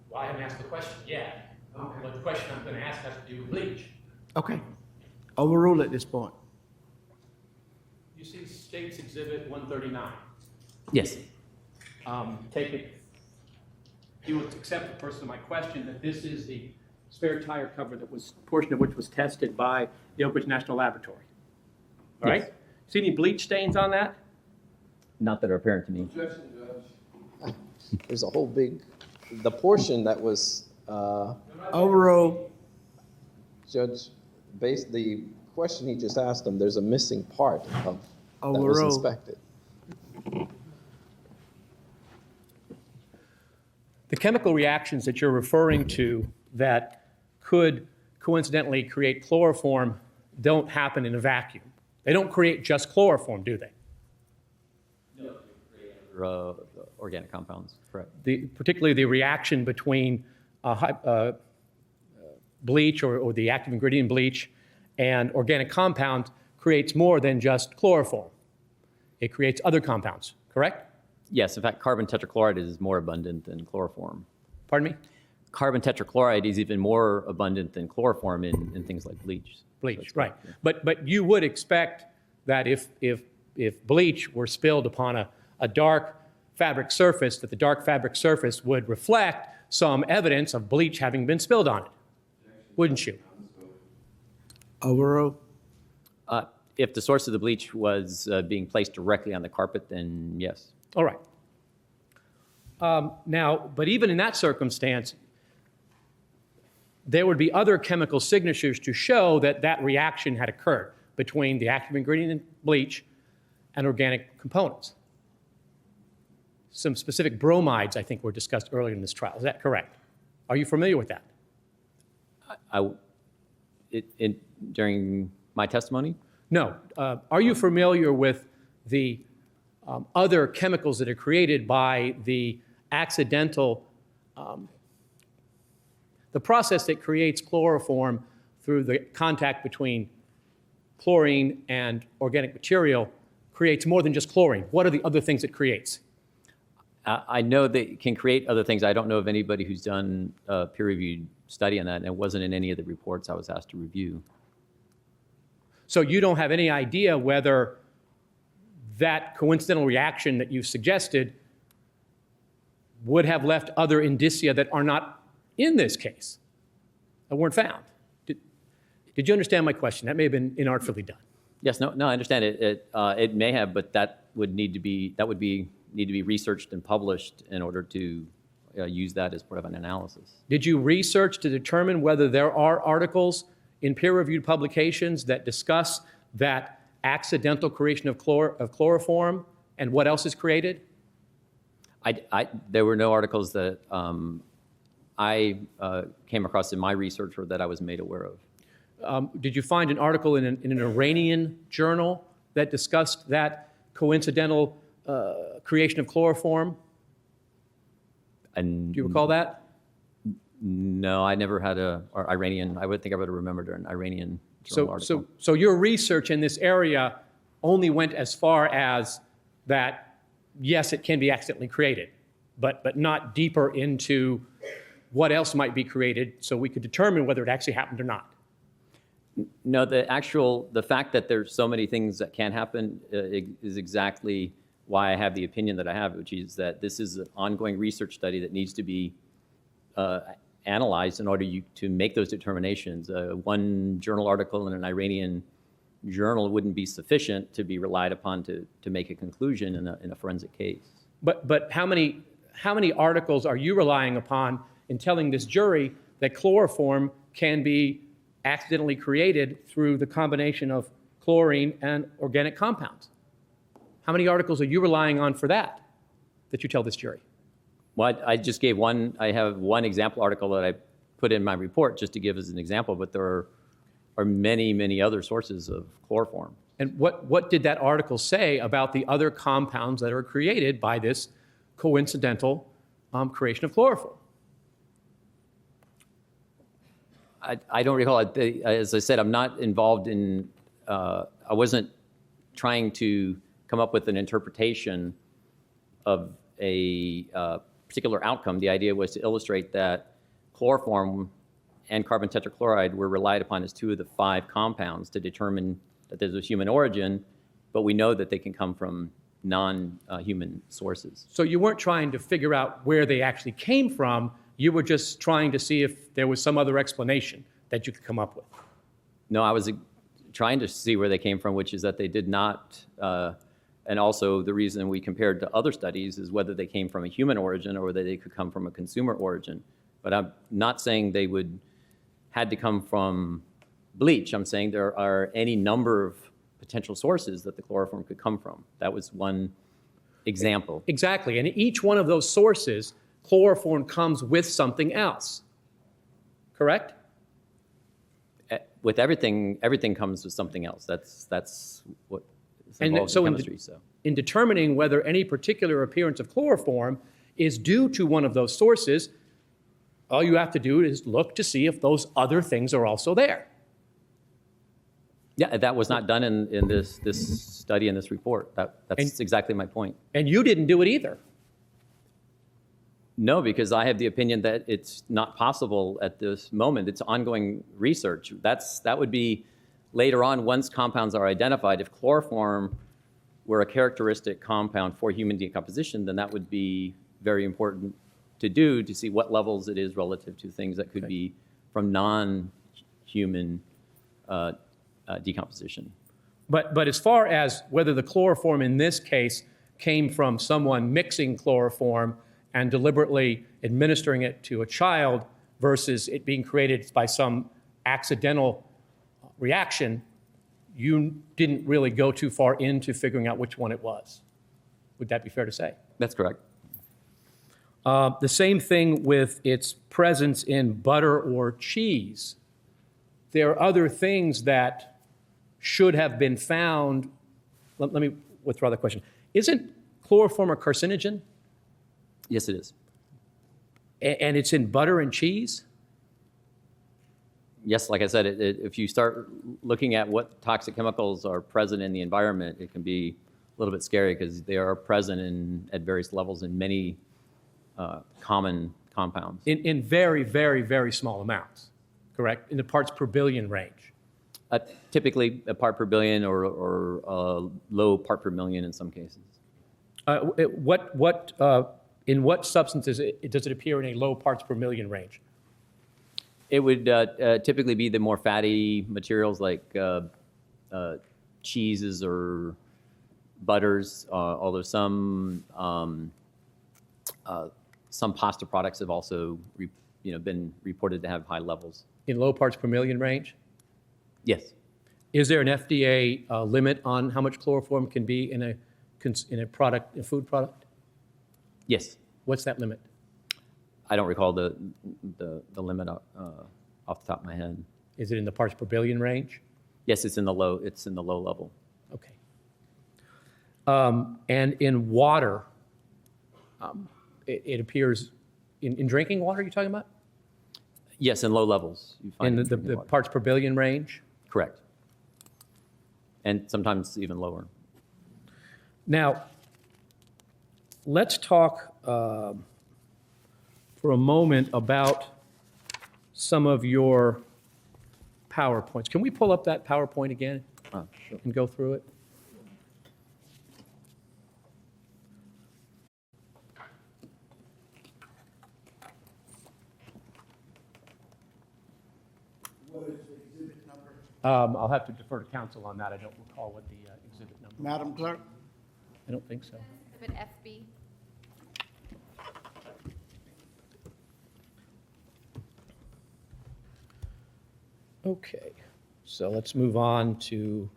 Well, I haven't asked the question yet. But the question I'm going to ask has to do with bleach. Okay. Overruled at this point. You see State's Exhibit 139. Yes. Take it, you would accept the first of my question that this is the spare tire cover that was, portion of which was tested by the Oak Ridge National Laboratory. All right? Yes. See any bleach stains on that? Not that are apparent to me. There's a whole big, the portion that was, Overruled. Judge, the question he just asked him, there's a missing part of that was Overruled. inspected. The chemical reactions that you're referring to that could coincidentally create chloroform don't happen in a vacuum. They don't create just chloroform, do they? Organic compounds, correct. Particularly the reaction between bleach or the active ingredient bleach and organic compound creates more than just chloroform. It creates other compounds, correct? Yes, in fact, carbon tetrachloride is more abundant than chloroform. Pardon me? Carbon tetrachloride is even more abundant than chloroform in things like bleach. Bleach, So right. But you would expect that if bleach were spilled upon a dark fabric surface, that the dark fabric surface would reflect some evidence of bleach having been spilled on it, wouldn't you? Overruled. If the source of the bleach was being placed directly on the carpet, then yes. All right. Now, but even in that circumstance, there would be other chemical signatures to show that that reaction had occurred between the active ingredient in bleach and organic components. Some specific bromides, I think, were discussed earlier in this trial. Is that correct? Are you familiar with that? During my testimony? No. Are you familiar with the other chemicals that are created by the accidental, the process that creates chloroform through the contact between chlorine and organic material creates more than just chlorine? What are the other things it creates? I know that it can create other things. I don't know of anybody who's done a peer-reviewed study on that, and it wasn't in any of the reports I was asked to review. So you don't have any idea whether that coincidental reaction that you've suggested would have left other indicia that are not in this case, that weren't found. Did you understand my question? That may have been inartfully done. Yes, no, I understand it. It may have, but that would need to be researched and published in order to use that as part of an analysis. Did you research to determine whether there are articles in peer-reviewed publications that discuss that accidental creation of chloroform and what else is created? There were no articles that I came across in my research or that I was made aware of. Did you find an article in an Iranian journal that discussed that coincidental creation of chloroform? And Do you recall that? No, I never had Iranian. I would think I would have remembered an Iranian journal article. So your research in this area only went as far as that, yes, it can be accidentally created, but not deeper into what else might be created so we could determine whether it actually happened or not. No, the fact that there's so many things that can happen is exactly why I have the opinion that I have, which is that this is an ongoing research study that needs to be analyzed in order to make those determinations. One journal article in an Iranian journal wouldn't be sufficient to be relied upon to make a conclusion in a forensic case. But how many articles are you relying upon in telling this jury that chloroform can be accidentally created through the combination of chlorine and organic compounds? How many articles are you relying on for that you tell this jury? Well, I just gave one. I have one example article that I put in my report just to give as an example, but there are many, many other sources of chloroform. And what did that article say about the other compounds that are created by this coincidental creation of chloroform? I don't recall. As I said, I'm not involved in, I wasn't trying to come up with an interpretation of a particular outcome. The idea was to illustrate that chloroform and carbon tetrachloride were relied upon as 2 of the 5 compounds to determine that there's a human origin, but we know that they can come from non-human sources. So you weren't trying to figure out where they actually came from. You were just trying to see if there was some other explanation that you could come up with. No, I was trying to see where they came from, which is that they did not, and also the reason we compared to other studies is whether they came from a human origin or whether they could come from a consumer origin. But I'm not saying they had to come from bleach. I'm saying there are any number of potential sources that the chloroform could come from. That was one example. Exactly. And each one of those sources, chloroform comes with something else. Correct? With everything comes with something else. That's what is And involved so in chemistry. in determining whether any particular appearance of chloroform is due to one of those sources, all you have to do is look to see if those other things are also there. Yeah, that was not done in this study, in this report. That's exactly my point. And you didn't do it either. No, because I have the opinion that it's not possible at this moment. It's ongoing research. That would be later on, once compounds are identified. If chloroform were a characteristic compound for human decomposition, then that would be very important to do to see what levels it is relative to things that could be from non-human decomposition. But as far as whether the chloroform in this case came from someone mixing chloroform and deliberately administering it to a child versus it being created by some accidental reaction, you didn't really go too far into figuring out which one it was. Would that be fair to say? That's correct. The same thing with its presence in butter or cheese. There are other things that should have been found. Let me withdraw the question. Isn't chloroform a carcinogen? Yes, it is. And it's in butter and cheese? Yes, like I said, if you start looking at what toxic chemicals are present in the environment, it can be a little bit scary because they are present at various levels in many common compounds. In very, very, very small amounts, correct? In the parts per billion range. Typically a part per billion or a low part per million in some cases. In what substances does it appear in a low parts per million range? It would typically be the more fatty materials like cheeses or butters, although some pasta products have also been reported to have high levels. In low parts per million range? Yes. Is there an FDA limit on how much chloroform can be in a product, a food product? Yes. What's that limit? I don't recall the limit off the top of my head. Is it in the parts per billion range? Yes, it's in the low level. Okay. And in water, it appears in drinking water. You're talking about? Yes, in low levels. You find In it the parts per billion range. Correct. And sometimes even lower. Now, let's talk for a moment about some of your PowerPoints. Can we pull up that PowerPoint again Sure. and go through it? I'll have to defer to counsel on that. I don't recall what the exhibit number. Madam Clerk? I don't think so. Exhibit FB. Okay, so let's move on to,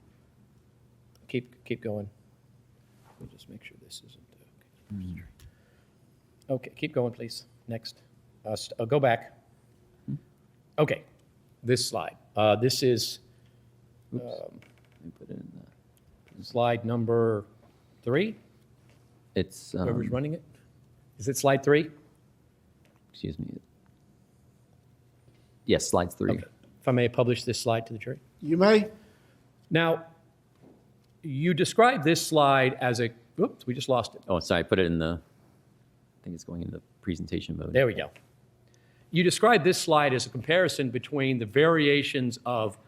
keep going. Let me just make sure this isn't, okay, keep going, please. Next. Go back. Okay, this slide. This is Let me put it in slide number 3. It's, Whoever's running it. Is it slide 3? excuse me. Yes, slides 3. Okay. If I may publish this slide to the jury. You may. Now, you described this slide as a, whoops, we just lost it. Oh, sorry, I put it in the, I think it's going into presentation mode. There we go. You described this slide as a comparison between the variations of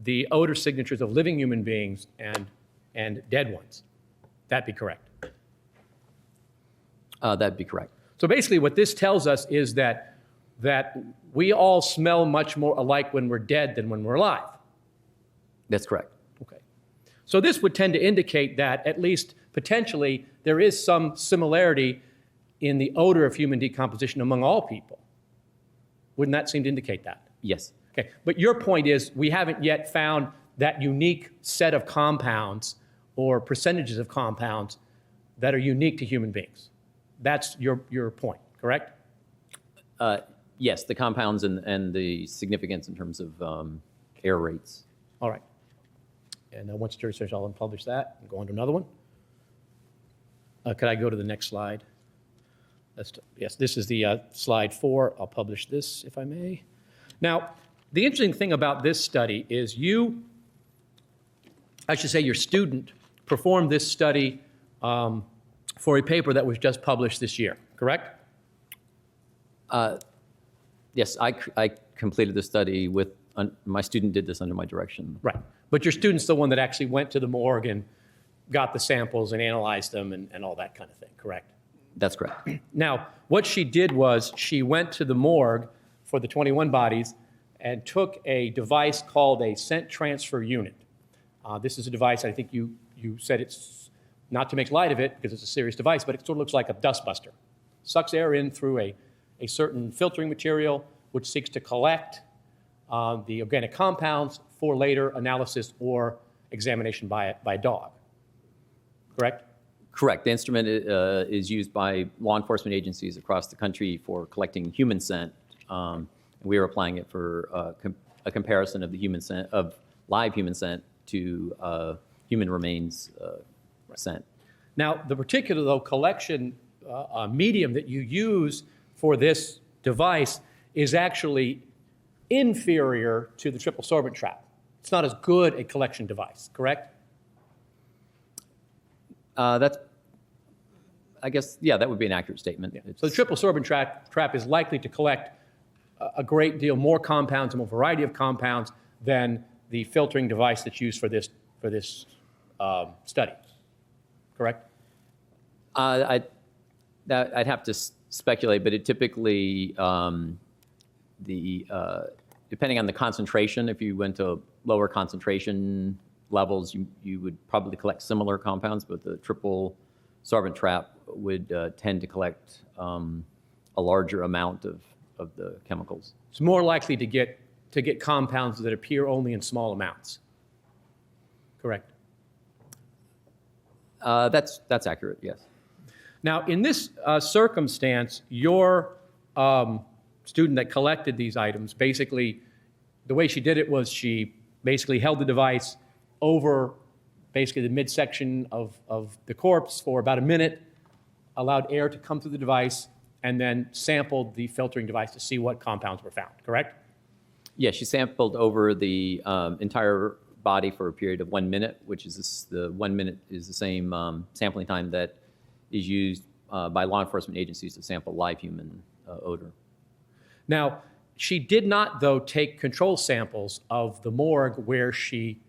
the odor signatures of living human beings and dead ones. That'd be correct. That'd be correct. So basically what this tells us is that we all smell much more alike when we're dead than when we're alive. That's correct. Okay. So this would tend to indicate that, at least potentially, there is some similarity in the odor of human decomposition among all people. Wouldn't that seem to indicate that? Yes. Okay. But your point is we haven't yet found that unique set of compounds or percentages of compounds that are unique to human beings. That's your point, correct? Yes, the compounds and the significance in terms of error rates. All right. And once jury says I'll unpublish that and go on to another one. Could I go to the next slide? Yes, this is the slide 4. I'll publish this if I may. Now, the interesting thing about this study is your student performed this study for a paper that was just published this year, correct? Yes, I completed the study with, my student did this under my direction. Right. But your student's the one that actually went to the morgue and got the samples and analyzed them and all that kind of thing, correct? That's correct. Now, what she did was she went to the morgue for the 21 bodies and took a device called a scent transfer unit. This is a device, I think you said it's not to make light of it because it's a serious device, but it sort of looks like a dust buster. Sucks air in through a certain filtering material which seeks to collect the organic compounds for later analysis or examination by a dog. Correct? Correct. The instrument is used by law enforcement agencies across the country for collecting human scent. We are applying it for a comparison of the human scent, of live human scent to human remains scent. Now, the particular, though, collection medium that you use for this device is actually inferior to the triple sorbent trap. It's not as good a collection device, correct? That's, I guess, yeah, that would be an accurate statement. Yeah. So the triple sorbent trap is likely to collect a great deal more compounds, a more variety of compounds than the filtering device that's used for this study, correct? I'd have to speculate, but it typically, depending on the concentration, if you went to lower concentration levels, you would probably collect similar compounds, but the triple sorbent trap would tend to collect a larger amount of the chemicals. It's more likely to get compounds that appear only in small amounts, correct? That's accurate, yes. Now, in this circumstance, your student that collected these items, basically, the way she did it was she basically held the device over basically the midsection of the corpse for about a minute, allowed air to come through the device, and then sampled the filtering device to see what compounds were found, correct? Yes, she sampled over the entire body for a period of 1 minute, which is the 1 minute is the same sampling time that is used by law enforcement agencies to sample live human odor. Now, she did not, though, take control samples of the morgue where she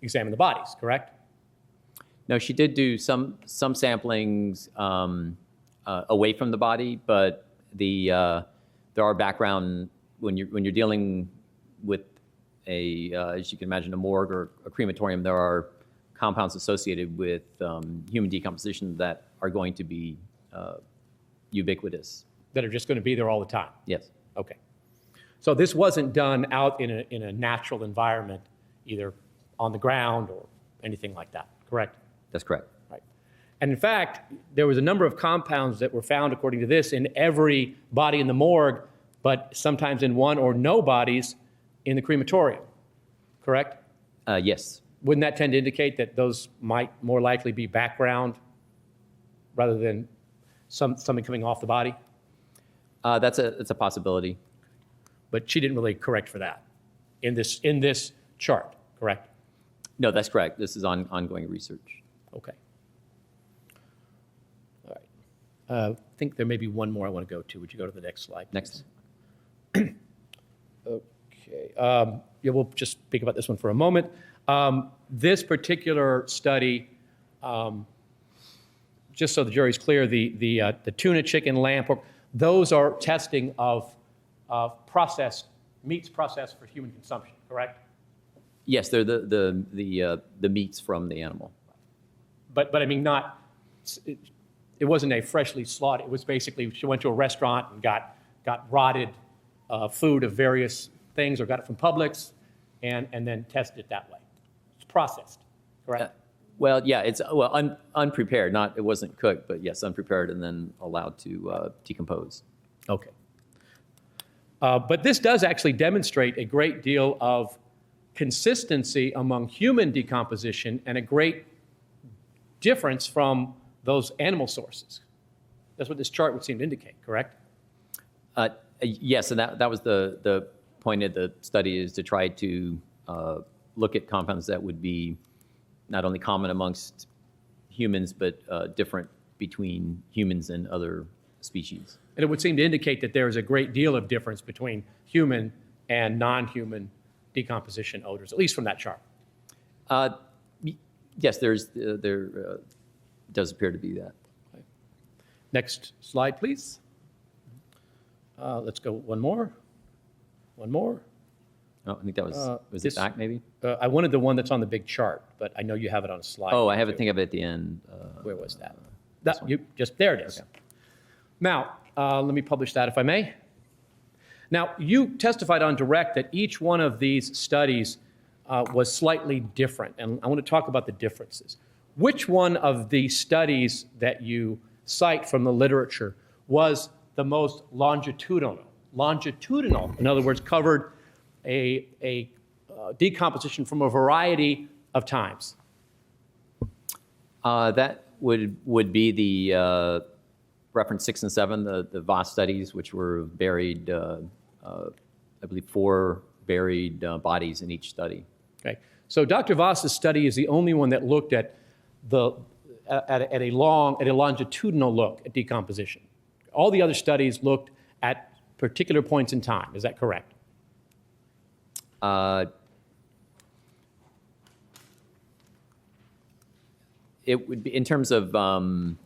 examined the bodies, correct? No, she did do some samplings away from the body, but there are background when you're dealing with as you can imagine, a morgue or a crematorium, there are compounds associated with human decomposition that are going to be ubiquitous. That are just going to be there all the time? Yes. Okay. So this wasn't done out in a natural environment, either on the ground or anything like that, correct? That's correct. Right. And in fact, there was a number of compounds that were found, according to this, in every body in the morgue, but sometimes in one or no bodies in the crematorium, correct? Yes. Wouldn't that tend to indicate that those might more likely be background rather than something coming off the body? That's a possibility. But she didn't really correct for that in this chart, correct? No, that's correct. This is ongoing research. Okay. All right. I think there may be one more I want to go to. Would you go to the next slide, please? Next. Okay. Yeah, we'll just speak about this one for a moment. This particular study, just so the jury's clear, the tuna, chicken, lamb, pork, those are testing of meats processed for human consumption, correct? Yes, they're the meats from the animal. But I mean, it wasn't a freshly slaughtered. It was basically she went to a restaurant and got rotted food of various things, or got it from Publix, and then tested it that way. It's processed, correct? Well, yeah, it's unprepared. It wasn't cooked, but yes, unprepared and then allowed to decompose. Okay. But this does actually demonstrate a great deal of consistency among human decomposition and a great difference from those animal sources. That's what this chart would seem to indicate, correct? Yes, and that was the point of the study, is to try to look at compounds that would be not only common amongst humans, but different between humans and other species. And it would seem to indicate that there is a great deal of difference between human and non-human decomposition odors, at least from that chart. Yes, there does appear to be that. Next slide, please. Let's go one more. One more. Oh, I think that was it back maybe? I wanted the one that's on the big chart, but I know you have it on a slide. Oh, I have too. it. Think of it at the end. Where was that? There it is. Okay. Now, let me publish that if I may. Now, you testified on direct that each one of these studies was slightly different, and I want to talk about the differences. Which one of the studies that you cite from the literature was the most longitudinal? Longitudinal, in other words, covered a decomposition from a variety of times. That would be the reference 6 and 7, the Voss studies, which were buried, I believe 4 buried bodies in each study. Okay, so Dr. Voss's study is the only one that looked at a longitudinal look at decomposition. All the other studies looked at particular points in time. Is that correct? It would be in terms of whole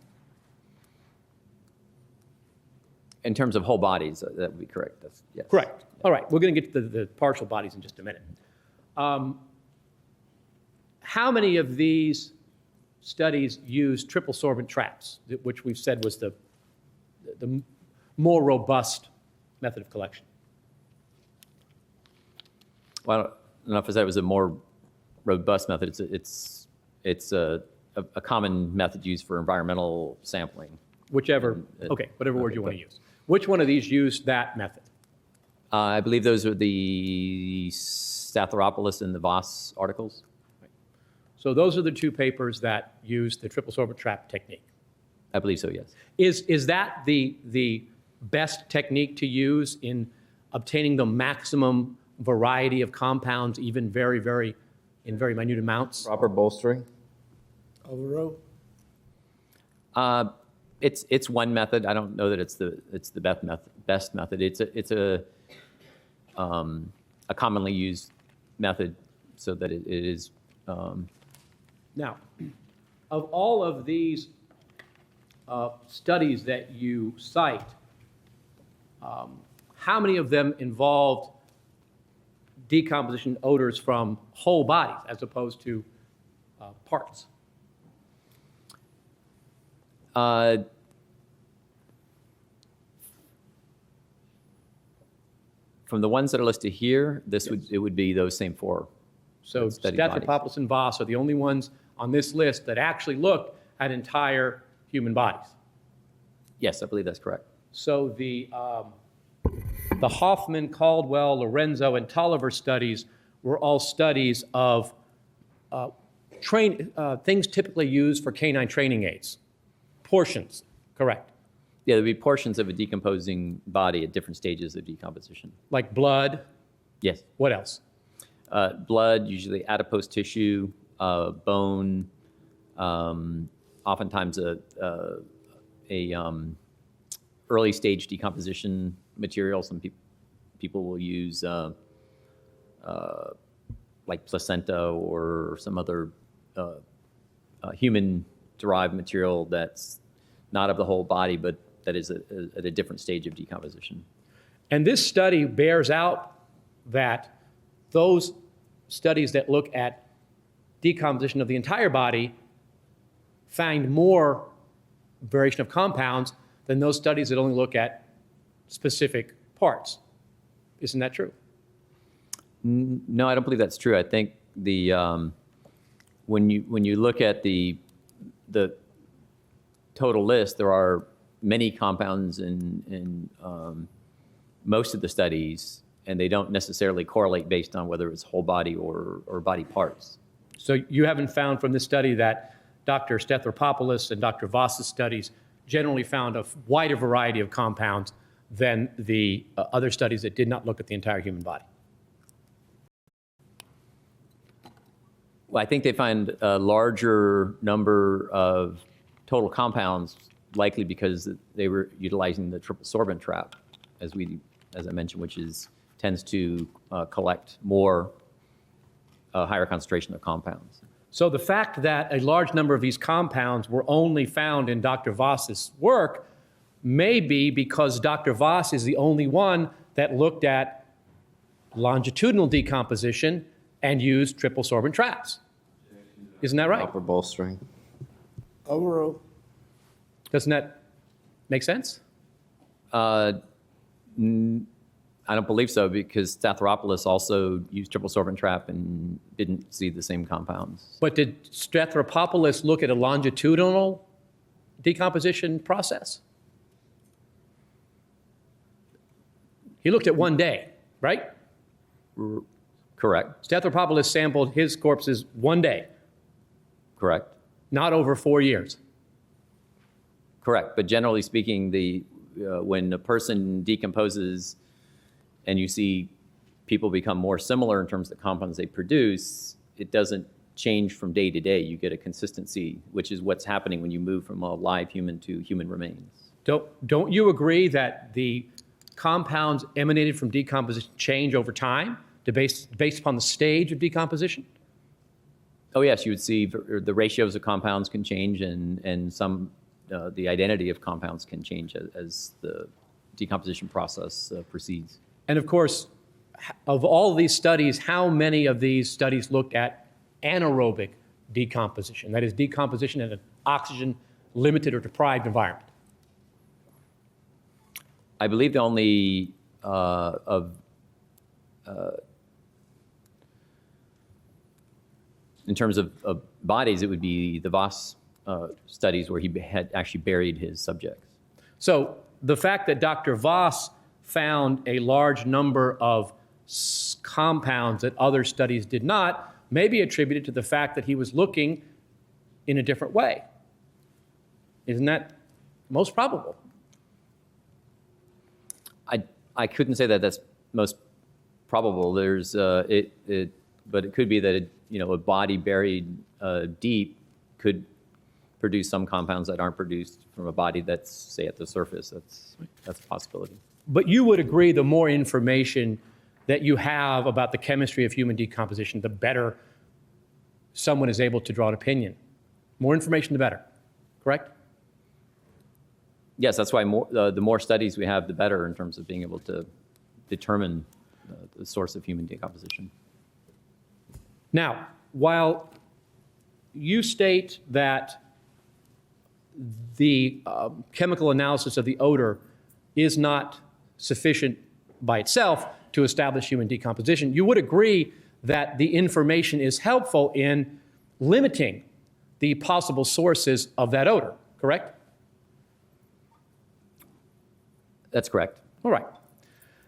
bodies. That would be correct. That's yes. Correct. All right, we're going to get to the partial bodies in just a minute. How many of these studies use triple sorbent traps, which we've said was the more robust method of collection? Well, I don't know if I said it was a more robust method. It's a common method used for environmental sampling. Whichever, okay, whatever word you want to use. Which one of these used that method? I believe those are the Stathopoulos and the Voss articles. So those are the 2 papers that use the triple sorbent trap technique. I believe so, yes. Is that the best technique to use in obtaining the maximum variety of compounds, even in very minute amounts? Proper bolstering? Overall? It's one method. I don't know that it's the best method. It's a commonly used method, so that it is. Now, of all of these studies that you cite, how many of them involved decomposition odors from whole bodies as opposed to parts? From the ones that are listed here, it would be those same four. So studied bodies. Stephanopoulos and Voss are the only ones on this list that actually looked at entire human bodies. Yes, I believe that's correct. So the Hoffman, Caldwell, Lorenzo, and Tolliver studies were all studies of things typically used for canine training aids. Portions, correct. Yeah, there'd be portions of a decomposing body at different stages of decomposition. Like blood, Yes. what else? Blood, usually adipose tissue, bone, oftentimes a early stage decomposition material. Some people will use like placenta or some other human-derived material that's not of the whole body, but that is at a different stage of decomposition. And this study bears out that those studies that look at decomposition of the entire body find more variation of compounds than those studies that only look at specific parts. Isn't that true? No, I don't believe that's true. I think the when you look at the total list, there are many compounds in most of the studies, and they don't necessarily correlate based on whether it's whole body or body parts. So you haven't found from this study that Dr. Stethropopoulos and Dr. Voss's studies generally found a wider variety of compounds than the other studies that did not look at the entire human body? Well, I think they find a larger number of total compounds, likely because they were utilizing the triple sorbent trap, as I mentioned, which tends to collect more higher concentration of compounds. So the fact that a large number of these compounds were only found in Dr. Voss's work may be because Dr. Voss is the only one that looked at longitudinal decomposition and used triple sorbent traps. Isn't that right? Proper bolstering. Overall, Doesn't that make sense? I don't believe so, because Stathropoulos also used triple sorbent trap and didn't see the same compounds. But did Stethropopoulos look at a longitudinal decomposition process? He looked at 1 day, right? Correct. Stethropopoulos sampled his corpses 1 day, Correct. not over 4 years. Correct. But generally speaking, when a person decomposes and you see people become more similar in terms of the compounds they produce, it doesn't change from day to day. You get a consistency, which is what's happening when you move from a live human to human remains. Don't you agree that the compounds emanated from decomposition change over time based upon the stage of decomposition? Oh yes, you would see the ratios of compounds can change, and some the identity of compounds can change as the decomposition process proceeds. And of course, of all of these studies, how many of these studies looked at anaerobic decomposition? That is, decomposition in an oxygen limited or deprived environment. I believe the only in terms of bodies, it would be the Voss studies where he had actually buried his subjects. So the fact that Dr. Voss found a large number of compounds that other studies did not may be attributed to the fact that he was looking in a different way. Isn't that most probable? I couldn't say that that's most probable. There's but it could be that a body buried deep could produce some compounds that aren't produced from a body that's, say, at the surface. That's a possibility. But you would agree the more information that you have about the chemistry of human decomposition, the better someone is able to draw an opinion. More information, the better, correct? Yes, that's why the more studies we have, the better in terms of being able to determine the source of human decomposition. Now, while you state that the chemical analysis of the odor is not sufficient by itself to establish human decomposition, you would agree that the information is helpful in limiting the possible sources of that odor, correct? That's correct. All right.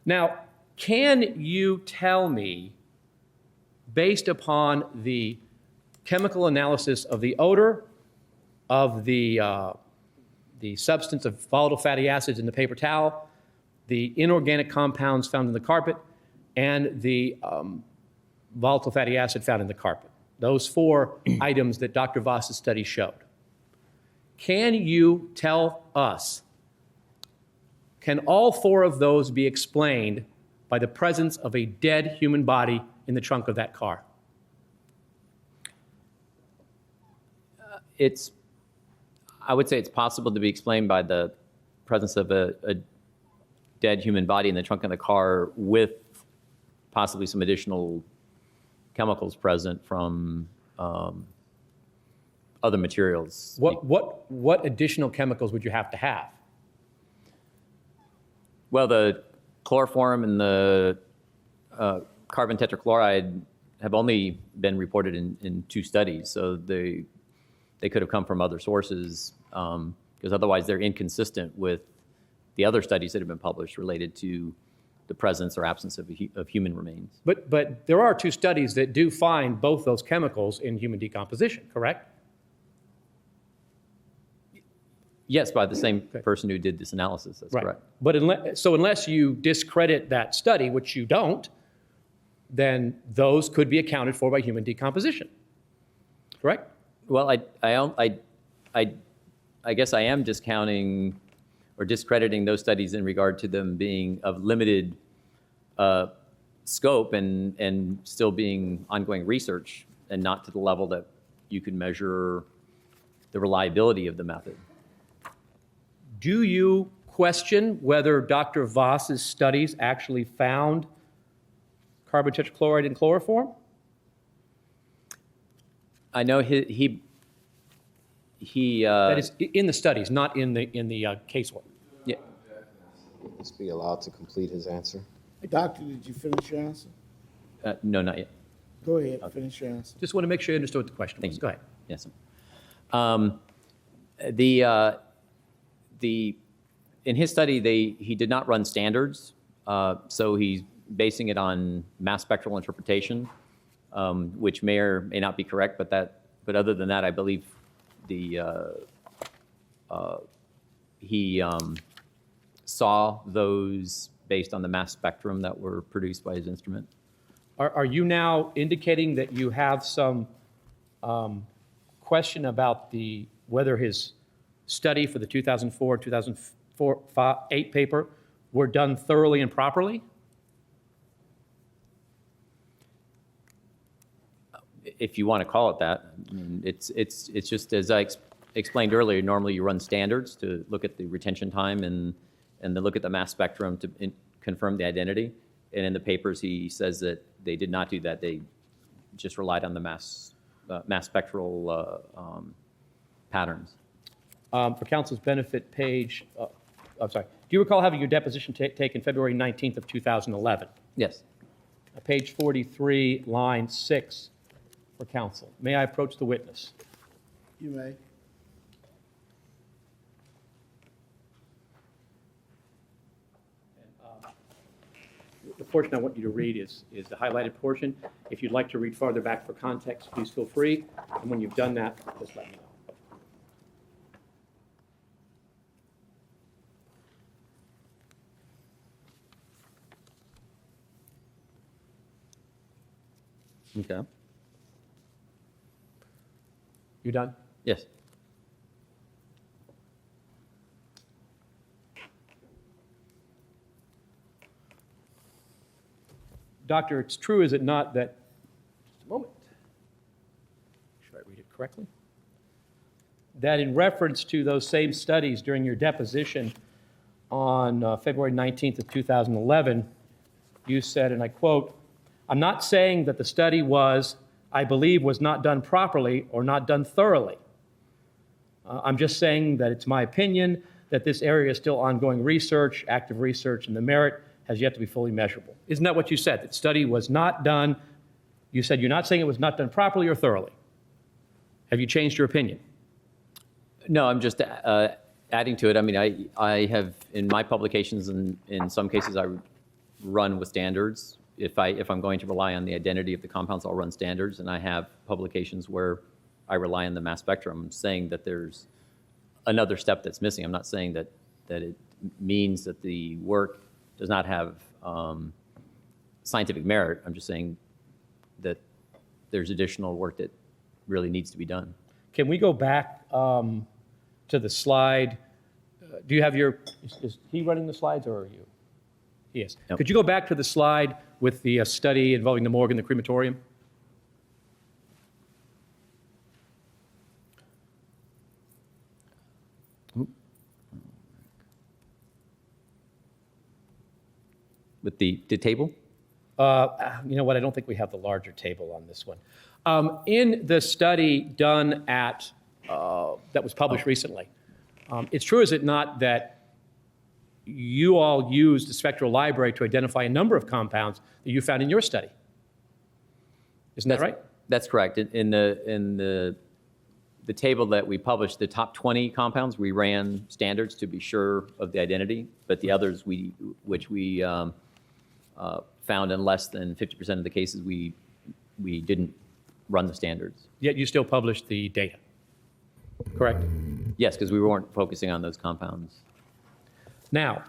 Now, can you tell me, based upon the chemical analysis of the odor, of the substance of volatile fatty acids in the paper towel, the inorganic compounds found in the carpet, and the volatile fatty acid found in the carpet, those 4 items that Dr. Voss's study showed, can you tell us, can all 4 of those be explained by the presence of a dead human body in the trunk of that car? I would say it's possible to be explained by the presence of a dead human body in the trunk of the car with possibly some additional chemicals present from other materials. What additional chemicals would you have to have? Well, the chloroform and the carbon tetrachloride have only been reported in 2 studies, so they could have come from other sources, because otherwise they're inconsistent with the other studies that have been published related to the presence or absence of human remains. But there are 2 studies that do find both those chemicals in human decomposition, correct? Yes, by the same person who did this analysis, that's Right. correct. But unless you discredit that study, which you don't, then those could be accounted for by human decomposition, correct? Well, I guess I am discounting or discrediting those studies in regard to them being of limited scope and still being ongoing research, and not to the level that you could measure the reliability of the method. Do you question whether Dr. Voss's studies actually found carbon tetrachloride in chloroform? I know he That is in the studies, not in the casework. yeah, Let's be allowed to complete his answer. Doctor, did you finish your answer? no, not yet. Go ahead, finish your answer. Just want to make sure you understood what the question was. Go ahead. Yes. In his study, he did not run standards, so he's basing it on mass spectral interpretation, which may or may not be correct. But other than that, I believe he saw those based on the mass spectrum that were produced by his instrument. Are you now indicating that you have some question about whether his study for the 2004-2008 paper were done thoroughly and properly? If you want to call it that. I mean, it's just as I explained earlier, normally you run standards to look at the retention time and then look at the mass spectrum to confirm the identity. And in the papers, he says that they did not do that. They just relied on the mass spectral patterns. For counsel's benefit, page, I'm sorry, do you recall having your deposition taken February 19th of 2011? Yes. Page 43, line 6 for counsel. May I approach the witness? You may. The portion I want you to read is the highlighted portion. If you'd like to read farther back for context, please feel free. And when you've done that, just let me know. Okay. You done? Yes. Doctor, it's true, is it not, that, just a moment, should I read it correctly? That in reference to those same studies during your deposition on February 19th of 2011, you said, and I quote, "I'm not saying that the study was, I believe, was not done properly or not done thoroughly. I'm just saying that it's my opinion that this area is still ongoing research, active research, and the merit has yet to be fully measurable." Isn't that what you said? That study was not done, you said you're not saying it was not done properly or thoroughly. Have you changed your opinion? No, I'm just adding to it. I mean, I have, in my publications, and in some cases, I run with standards. If I'm going to rely on the identity of the compounds, I'll run standards, and I have publications where I rely on the mass spectrum. I'm saying that there's another step that's missing. I'm not saying that it means that the work does not have scientific merit. I'm just saying that there's additional work that really needs to be done. Can we go back to the slide? Do you have your, is he running the slides or are you? He is. Nope. Could you go back to the slide with the study involving the morgue and the crematorium? With the table? You know what? I don't think we have the larger table on this one. In the study done at, that was published recently, it's true, is it not, that you all used the spectral library to identify a number of compounds that you found in your study? Isn't that right? That's correct. In the table that we published, the top 20 compounds, we ran standards to be sure of the identity, but the others, which we found in less than 50% of the cases, we didn't run the standards. Yet you still published the data, correct? Yes, because we weren't focusing on those compounds. Now,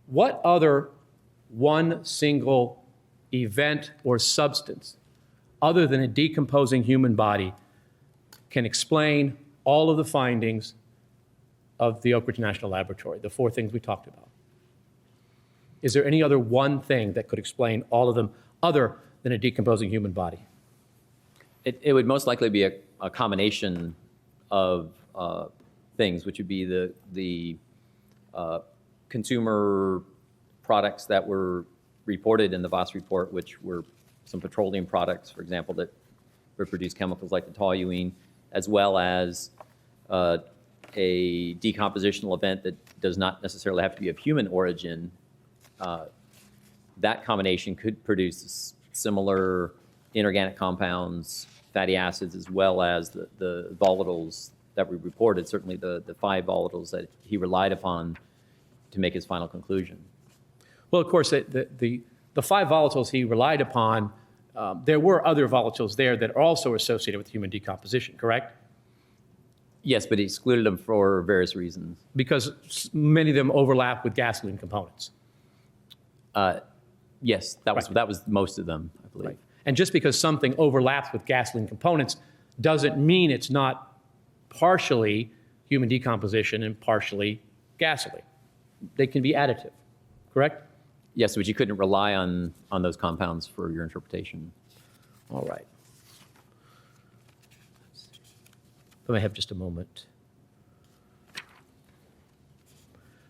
what other one single event or substance other than a decomposing human body can explain all of the findings of the Oak Ridge National Laboratory, the 4 things we talked about? Is there any other one thing that could explain all of them other than a decomposing human body? It would most likely be a combination of things, which would be the consumer products that were reported in the Voss report, which were some petroleum products, for example, that reproduce chemicals like the toluene, as well as a decompositional event that does not necessarily have to be of human origin. That combination could produce similar inorganic compounds, fatty acids, as well as the volatiles that we reported, certainly the 5 volatiles that he relied upon to make his final conclusion. Well, of course, the 5 volatiles he relied upon, there were other volatiles there that are also associated with human decomposition, correct? Yes, but he excluded them for various reasons. Because many of them overlap with gasoline components. Yes, that was most of them, I believe. Right. And just because something overlaps with gasoline components doesn't mean it's not partially human decomposition and partially gasoline. They can be additive, correct? Yes, but you couldn't rely on those compounds for your interpretation. All right. Let me have just a moment.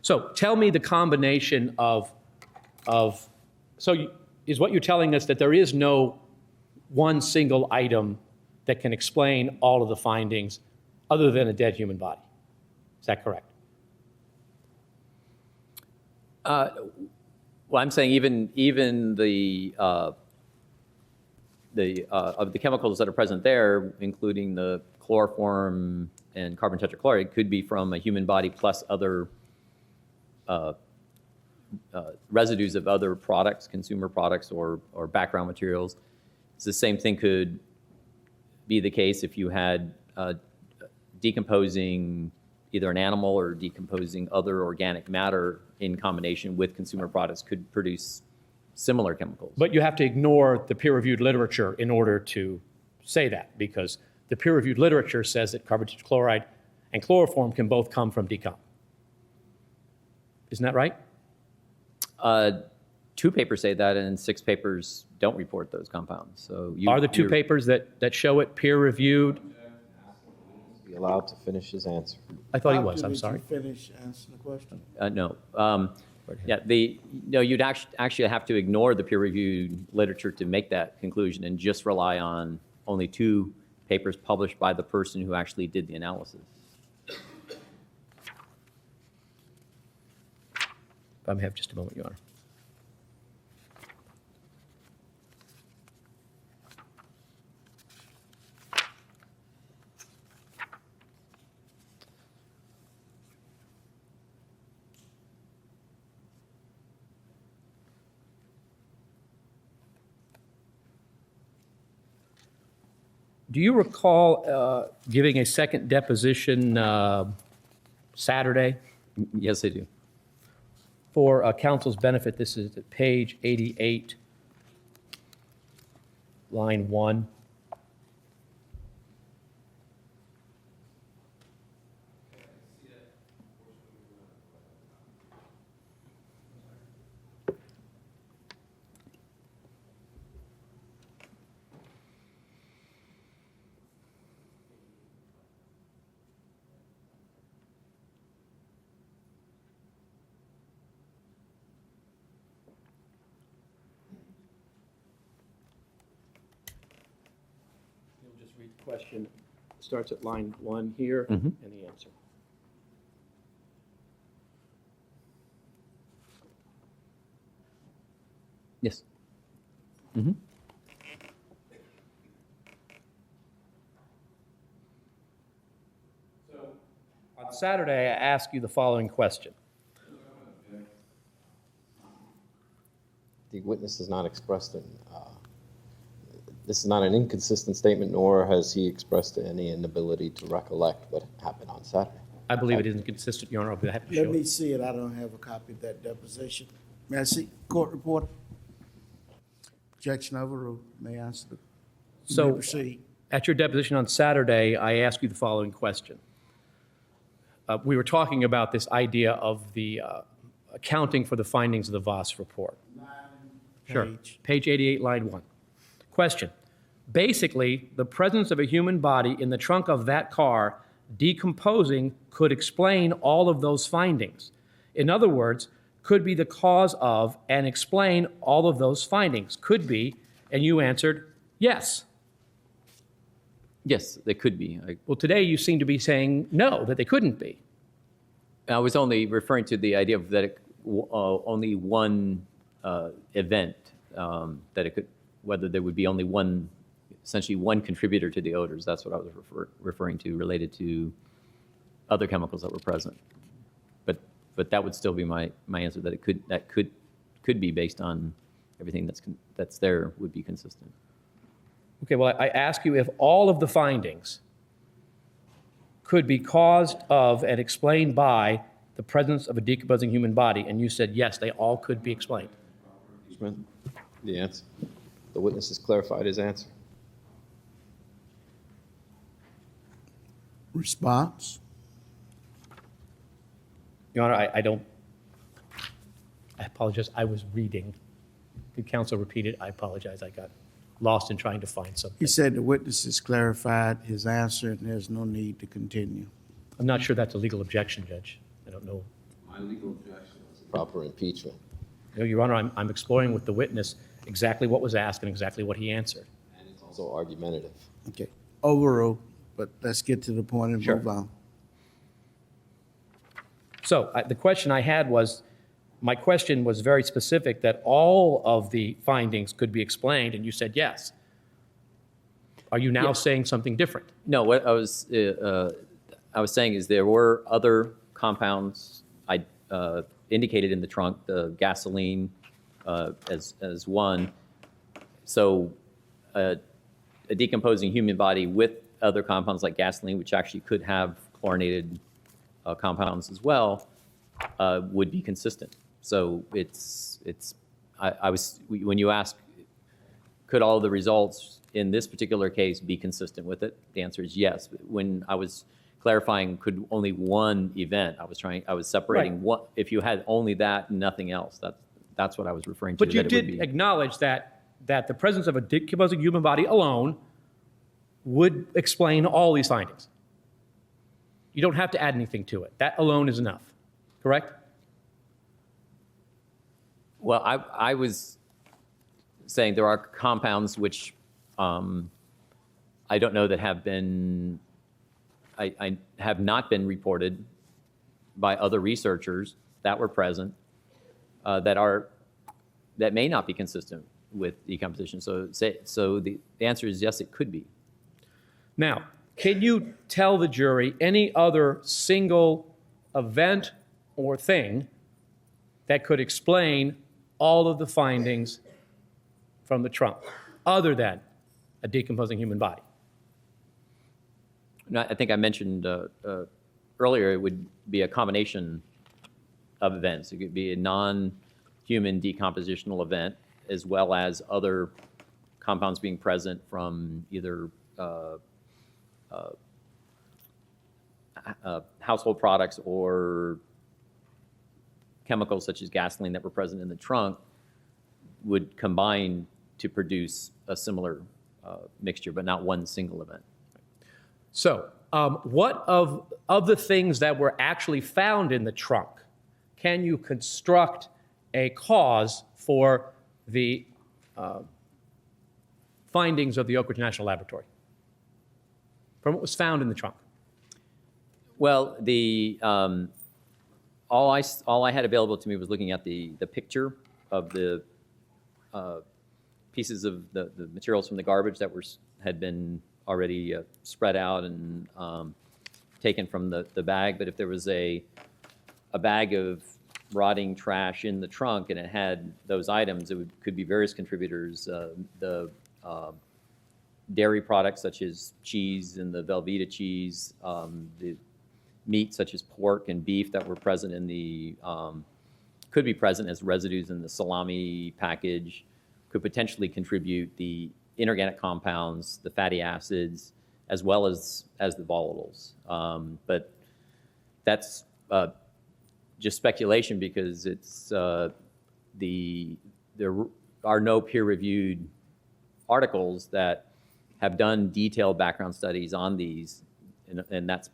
So tell me the combination of is what you're telling us that there is no one single item that can explain all of the findings other than a dead human body? Is that correct? Well, I'm saying even the of the chemicals that are present there, including the chloroform and carbon tetrachloride, could be from a human body plus other residues of other products, consumer products, or background materials. It's the same thing could be the case if you had decomposing either an animal or decomposing other organic matter in combination with consumer products could produce similar chemicals. But you have to ignore the peer-reviewed literature in order to say that, because the peer-reviewed literature says that carbon tetrachloride and chloroform can both come from decomp. Isn't that right? 2 papers say that, and 6 papers don't report those compounds. So Are the 2 papers that show it peer-reviewed? Be allowed to finish his answer. I thought he was, Doctor, I'm did sorry. you finish answering the question? No. Yeah, no, you'd actually have to ignore the peer-reviewed literature to make that conclusion and just rely on only 2 papers published by the person who actually did the analysis. If I may have just a moment, Your Honor. Do you recall giving a second deposition Saturday? Yes, I do. For counsel's benefit, this is at page 88, line 1. You'll just read the question. It starts at line 1 here, and the answer. Yes. On Saturday, I asked you the following question. The witness has not expressed it. This is not an inconsistent statement, nor has he expressed any inability to recollect what happened on Saturday. I believe it isn't consistent, Your Honor. I'll be happy to Let show me it. see it. I don't have a copy of that deposition. May I see? Court reporter? Objection overruled. May I answer the, you So- may proceed. At your deposition on Saturday, I asked you the following question. We were talking about this idea of the accounting for the findings of the Voss report. Sure. Page 88, line 1. Question. Basically, the presence of a human body in the trunk of that car decomposing could explain all of those findings. In other words, could be the cause of and explain all of those findings. Could be, and you answered yes. Yes, they could be. Well, today you seem to be saying no, that they couldn't be. I was only referring to the idea of that only one event, that it could, whether there would be only one, essentially one contributor to the odors. That's what I was referring to, related to other chemicals that were present. But that would still be my answer, that it could be based on everything that's there would be consistent. Okay, well, I ask you if all of the findings could be caused of and explained by the presence of a decomposing human body, and you said yes, they all could be explained. Impeachment. The answer. The witness has clarified his answer. Response? Your Honor, I apologize, I was reading. Could counsel repeat it? I apologize, I got lost in trying to find something. He said the witness has clarified his answer and there's no need to continue. I'm not sure that's a legal objection, Judge. I don't know. My legal objection is proper impeachment. No, Your Honor, I'm exploring with the witness exactly what was asked and exactly what he answered. And it's also argumentative. Okay. Overruled, but let's get to the point and Sure. move on. So the question I had was, my question was very specific, that all of the findings could be explained, and you said yes. Are you now Yes. saying something different? No, what I was saying is there were other compounds indicated in the trunk, the gasoline as one. So a decomposing human body with other compounds like gasoline, which actually could have chlorinated compounds as well, would be consistent. So when you ask, could all the results in this particular case be consistent with it? The answer is yes. When I was clarifying, could only one event, I was separating Right. one, if you had only that and nothing else, that's what I was referring to. But you that it would did be. acknowledge that the presence of a decomposing human body alone would explain all these findings. You don't have to add anything to it. That alone is enough, correct? Well, I was saying there are compounds which I don't know that have been, I have not been reported by other researchers that were present that may not be consistent with decomposition. So the answer is yes, it could be. Now, can you tell the jury any other single event or thing that could explain all of the findings from the trunk, other than a decomposing human body? No, I think I mentioned earlier it would be a combination of events. It could be a non-human decompositional event, as well as other compounds being present from either household products or chemicals such as gasoline that were present in the trunk would combine to produce a similar mixture, but not one single event. So, what of the things that were actually found in the trunk, can you construct a cause for the findings of the Oak Ridge National Laboratory from what was found in the trunk? Well, all I had available to me was looking at the picture of the pieces of the materials from the garbage that had been already spread out and taken from the bag. But if there was a bag of rotting trash in the trunk and it had those items, could be various contributors. The dairy products such as cheese and the Velveeta cheese, the meat such as pork and beef that were present in the, could be present as residues in the salami package, could potentially contribute the inorganic compounds, the fatty acids, as well as the volatiles. But that's just speculation because there are no peer-reviewed articles that have done detailed background studies on these, and that's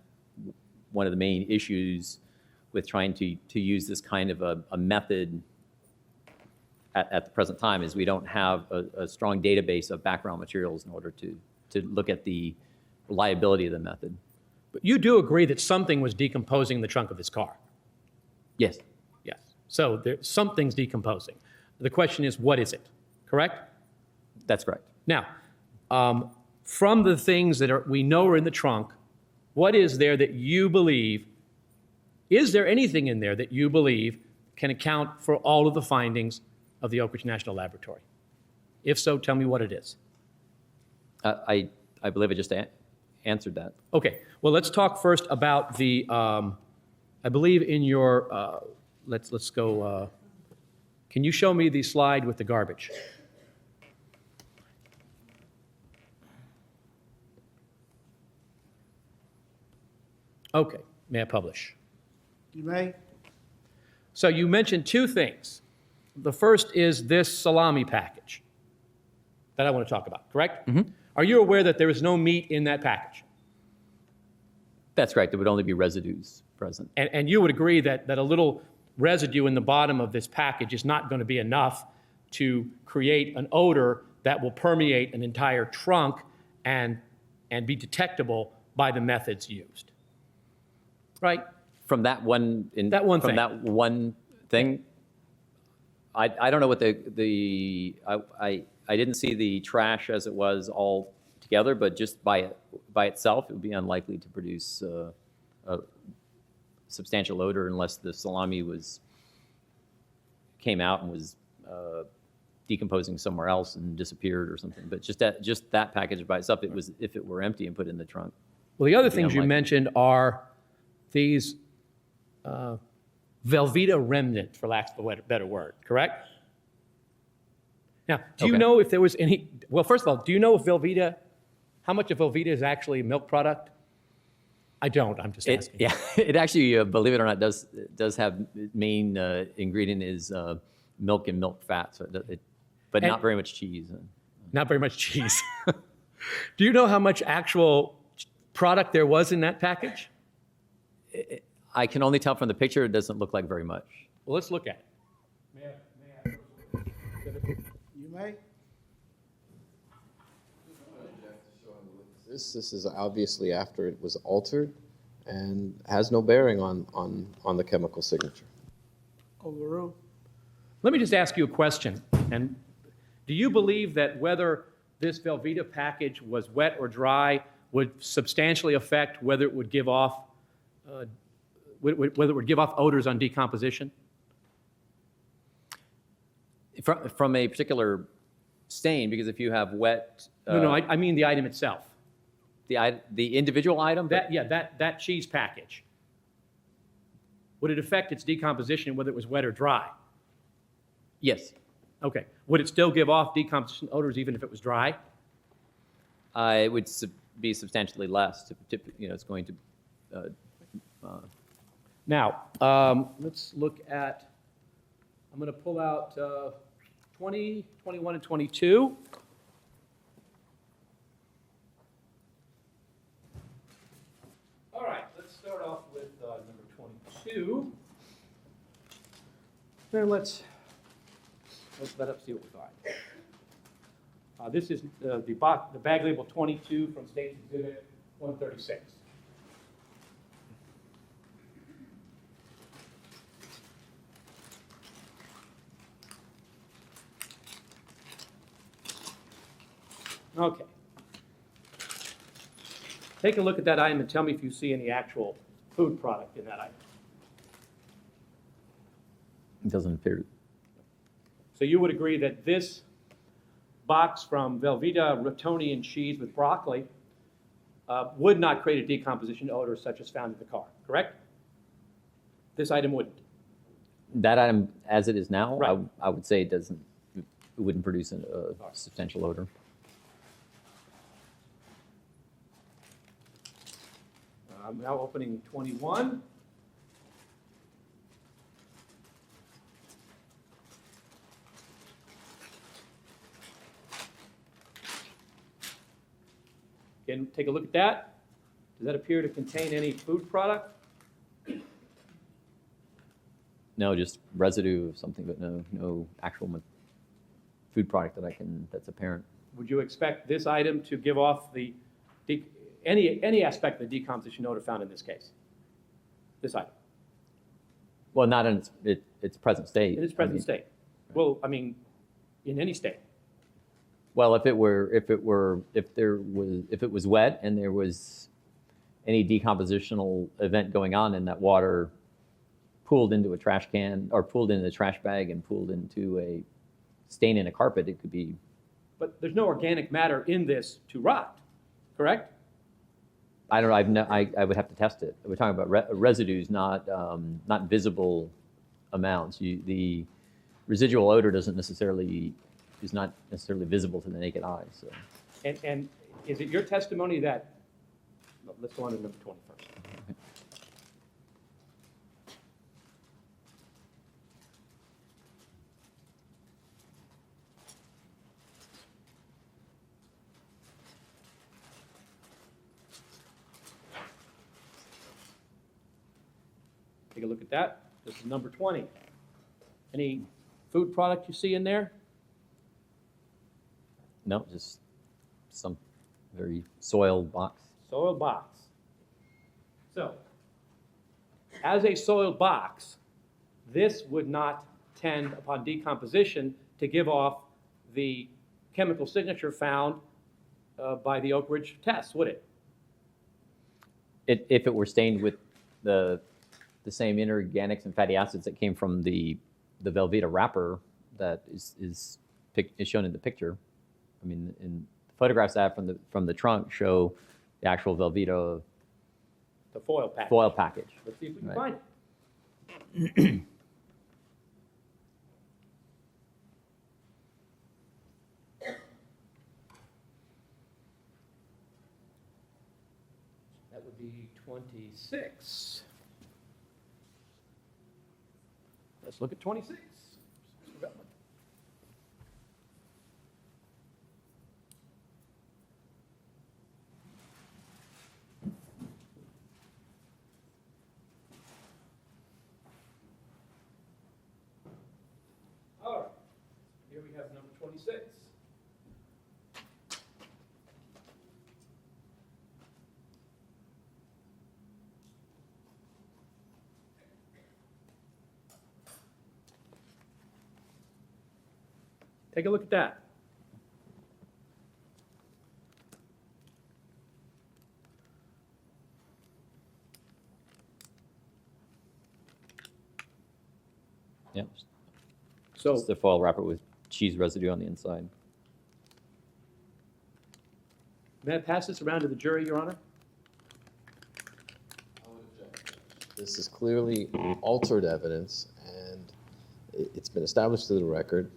one of the main issues with trying to use this kind of a method at the present time is we don't have a strong database of background materials in order to look at the reliability of the method. But you do agree that something was decomposing in the trunk of his car? Yes. Yes. So something's decomposing. The question is, what is it? Correct? That's correct. Now, from the things that we know are in the trunk, what is there that you believe, is there anything in there that you believe can account for all of the findings of the Oak Ridge National Laboratory? If so, tell me what it is. I believe I just answered that. Okay, well, let's talk first about the, I believe in your, let's go, can you show me the slide with the garbage? Okay, may I publish? You may? So you mentioned two things. The first is this salami package that I want to talk about, correct? Mm-hmm. Are you aware that there is no meat in that package? That's correct. There would only be residues present. And you would agree that a little residue in the bottom of this package is not going to be enough to create an odor that will permeate an entire trunk and be detectable by the methods used, right? From that one thing. From that one thing, I don't know what I didn't see the trash as it was all together, but just by itself, it would be unlikely to produce a substantial odor unless the salami came out and was decomposing somewhere else and disappeared or something. But just that package by itself, if it were empty and put in the trunk. Well, the other things you mentioned are these Velveeta remnant, for lack of a better word, correct? Now, do you know if there was any, well, first of all, do you know if how much of Velveeta is actually a milk product? I don't, I'm just asking. It actually, believe it or not, does have main ingredient is milk and milk fat, but not very much cheese. Not very much cheese. Do you know how much actual product there was in that package? I can only tell from the picture, it doesn't look like very much. Well, let's look at it. You may? This is obviously after it was altered and has no bearing on the chemical signature. Overruled. Let me just ask you a question. And do you believe that whether this Velveeta package was wet or dry would substantially affect whether it would give off odors on decomposition? From a particular stain, because if you have wet, No, I mean the item itself. the individual item, That cheese package. Would it affect its decomposition whether it was wet or dry? yes, Okay. Would it still give off decomposition odors even if it was dry? it would be substantially less. It's going to. Now, let's look at, I'm going to pull out 20, 21, and 22. All right, let's start off with number 22. Then let's let up see what we find. This is the bag label 22 from State's Exhibit 136. Okay. Take a look at that item and tell me if you see any actual food product in that item. It doesn't appear. So you would agree that this box from Velveeta Rotonian cheese with broccoli would not create a decomposition odor such as found in the car, correct? This item wouldn't. That item, as it is now, Right. I would say it wouldn't produce a substantial odor. I'm now opening 21. Again, take a look at that. Does that appear to contain any food product? No, just residue of something, but no actual food product that's apparent. Would you expect this item to give off any aspect of the decomposition odor found in this case? This item, Well, not in its present state. in its present state? Well, I mean, in any state. Well, if it was wet and there was any decompositional event going on and that water pooled into a trash can or pooled into a trash bag and pooled into a stain in a carpet, it could be. But there's no organic matter in this to rot, correct? I don't know. I would have to test it. We're talking about residues, not visible amounts. The residual odor is not necessarily visible to the naked eye. So. And is it your testimony that, let's go on to number 20 first. Take a look at that. This is number 20. Any food product you see in there? No, just some very soiled box. Soiled box. So, as a soiled box, this would not tend upon decomposition to give off the chemical signature found by the Oak Ridge test, would it? If it were stained with the same inorganics and fatty acids that came from the Velveeta wrapper that is shown in the picture. I mean, in the photographs I have from the trunk show the actual Velveeta The foil package. foil package. Let's see if we can Right. find it. That would be 26. Let's look at 26. 26. Take a look at that. Yep. So Just the foil wrapper with cheese residue on the inside. may I pass this around to the jury, Your Honor? This is clearly altered evidence, and it's been established to the record.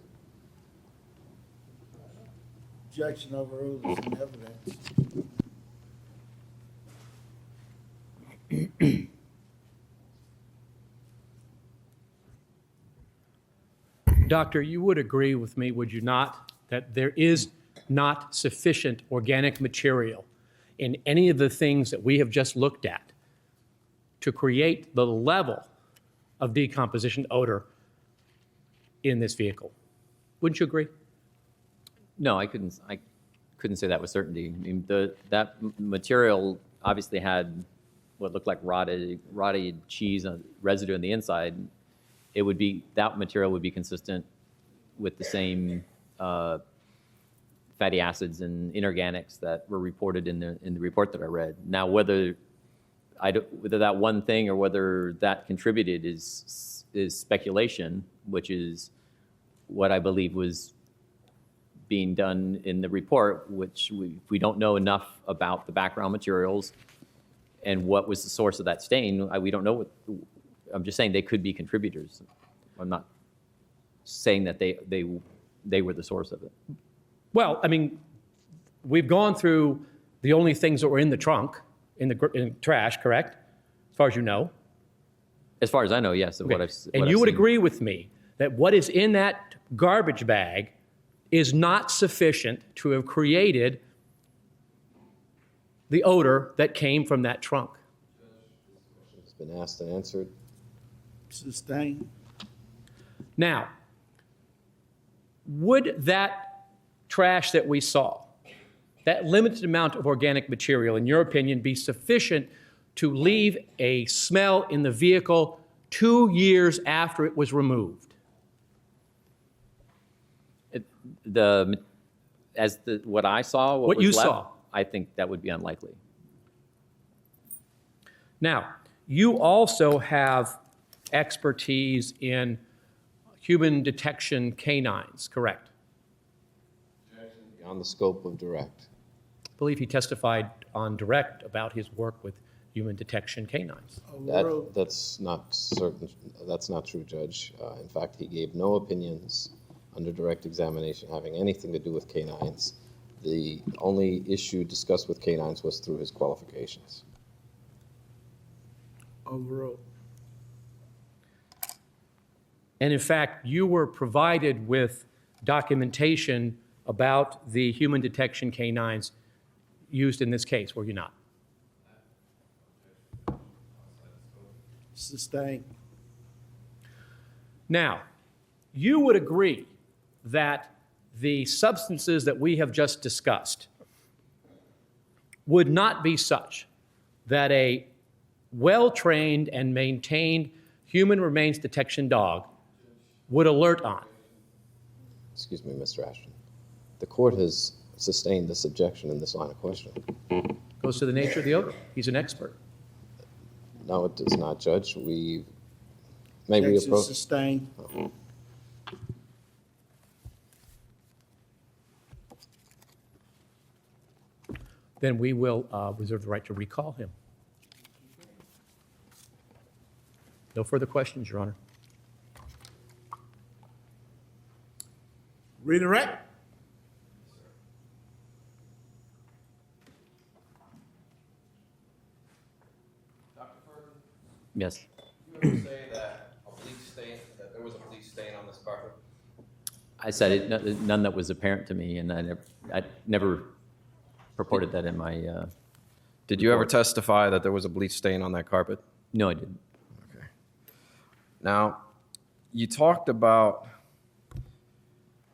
Objection overruled as in evidence. Doctor, you would agree with me, would you not, that there is not sufficient organic material in any of the things that we have just looked at to create the level of decomposition odor in this vehicle? Wouldn't you agree? No, I couldn't say that with certainty. I mean, that material obviously had what looked like rotted cheese residue on the inside. That material would be consistent with the same fatty acids and inorganics that were reported in the report that I read. Now, whether that one thing or whether that contributed is speculation, which is what I believe was being done in the report, which we don't know enough about the background materials and what was the source of that stain. We don't know I'm just saying they could be contributors. I'm not saying that they were the source of it. Well, I mean, we've gone through the only things that were in the trunk, in the trash, correct? As far as you know. As far as I know, yes. Okay. What And I've you would seen. agree with me that what is in that garbage bag is not sufficient to have created the odor that came from that trunk. It's been asked and answered. Sustained. Now, would that trash that we saw, that limited amount of organic material, in your opinion, be sufficient to leave a smell in the vehicle 2 years after it was removed? What I saw, What was you left, saw. I think that would be unlikely. Now, you also have expertise in human detection canines, correct? Beyond the scope of direct. I believe he testified on direct about his work with human detection canines. Overruled. That's not certain. That's not true, Judge. In fact, he gave no opinions under direct examination having anything to do with canines. The only issue discussed with canines was through his qualifications. Overruled. And in fact, you were provided with documentation about the human detection canines used in this case, were you not? Sustained. Now, you would agree that the substances that we have just discussed would not be such that a well-trained and maintained human remains detection dog would alert on. Excuse me, Mr. Ashton. The court has sustained this objection in this line of questioning. Goes to the nature of the odor. He's an expert. No, it does not, Judge. We may Objection reapproach. sustained. Then we will reserve the right to recall him. No further questions, Your Honor. Redirect. Dr. Furton, Yes. you ever say that there was a bleach stain on this carpet? I said it, none that was apparent to me, and I never purported that in my. Did you ever testify that there was a bleach stain on that carpet? No, I didn't. Okay. Now, you talked about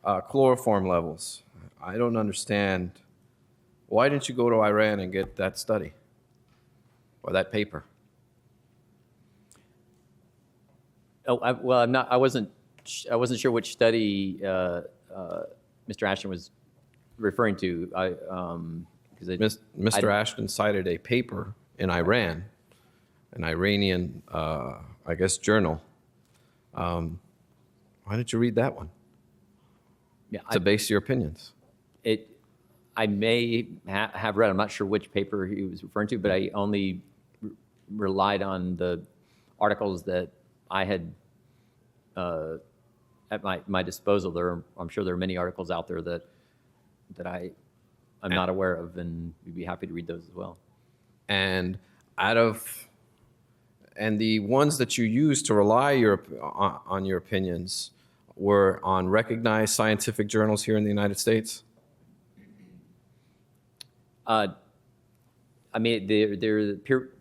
Chloroform levels. I don't understand. Why didn't you go to Iran and get that study or that paper? Oh, well, I wasn't sure which study Mr. Ashton was referring to. Mr. Ashton cited a paper in Iran, an Iranian, I guess, journal. Why didn't you read that one Yeah, to base your opinions? I may have read. I'm not sure which paper he was referring to, but I only relied on the articles that I had at my disposal. I'm sure there are many articles out there that I'm not aware of, and we'd be happy to read those as well. And the ones that you used to rely on your opinions were on recognized scientific journals here in the United States? I mean, they're peer,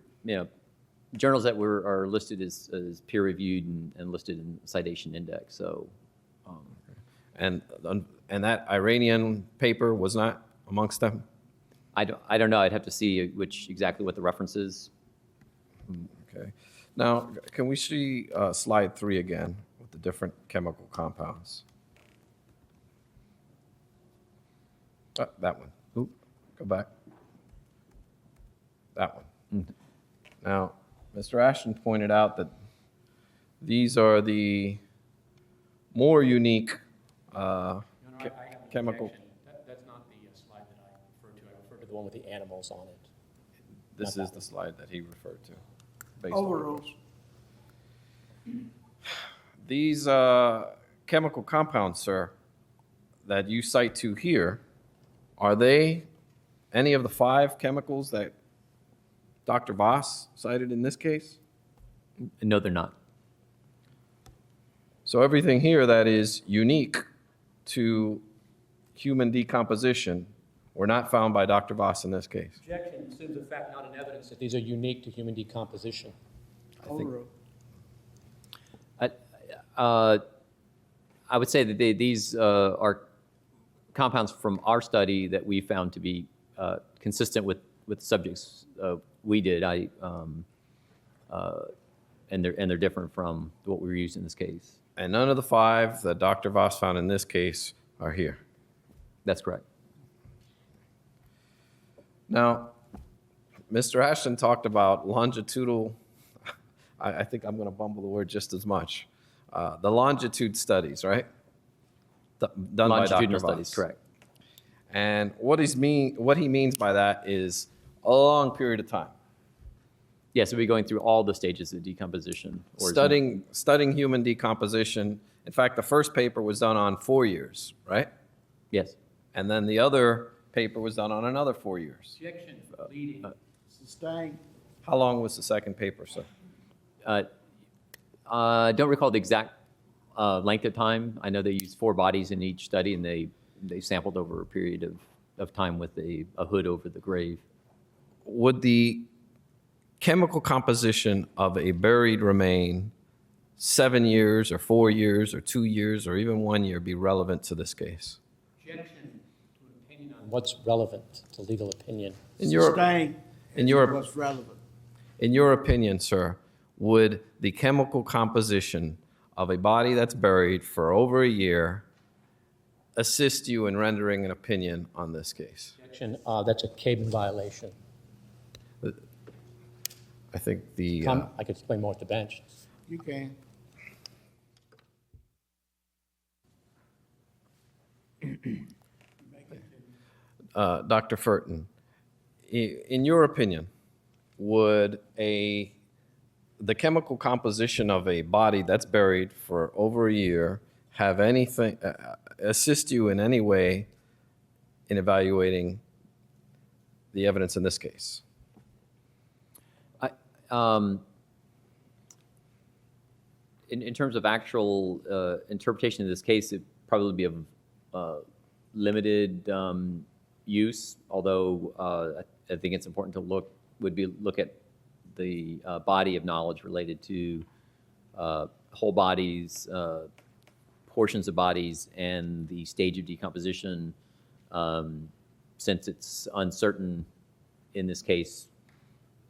journals that are listed as peer reviewed and listed in citation index. So, And that Iranian paper was not amongst them? I don't know. I'd have to see exactly what the reference is. Okay. Now, can we see slide 3 again with the different chemical compounds? That one. Oop, go back. That one. Now, Mr. Ashton pointed out that these are the more unique chemical. That's not the slide that I referred to. I referred to the one with the animals on it. This Not is that the slide that he referred to. based on Overrules. these chemical compounds, sir, that you cite to here, are they any of the 5 chemicals that Dr. Voss cited in this case? No, they're not. So everything here that is unique to human decomposition were not found by Dr. Voss in this case. Objection assumes the fact not in evidence that these are unique to human decomposition. Overrule. I would say that these are compounds from our study that we found to be consistent with subjects we did. And they're different from what we were using in this case. And none of the 5 that Dr. Voss found in this case are here. That's correct. Now, Mr. Ashton talked about longitudinal, I think I'm going to bumble the word just as much. The longitude studies, right? Done by Dr. Longitudinal Voss. studies, correct. And what he means by that is a long period of time. Yeah, so we're going through all the stages of decomposition. Or Studying human decomposition. In fact, the first paper was done on 4 years, right? Yes. And then the other paper was done on another 4 years. Objection for leading. Sustained. How long was the second paper, sir? Don't recall the exact length of time. I know they used 4 bodies in each study, and they sampled over a period of time with a hood over the grave. Would the chemical composition of a buried remain 7 years or 4 years or 2 years or even 1 year be relevant to this case? Objection to an opinion on what's relevant to legal opinion. Sustained. in your- What's relevant. In your opinion, sir, would the chemical composition of a body that's buried for over a year assist you in rendering an opinion on this case? Objection, that's a Caban violation. I think the I could explain more at the bench. You can. Dr. Furton, in your opinion, would the chemical composition of a body that's buried for over a year have anything assist you in any way in evaluating the evidence in this case? In terms of actual interpretation of this case, it'd probably be of limited use, although I think it's important to look at the body of knowledge related to whole bodies, portions of bodies and the stage of decomposition, since it's uncertain in this case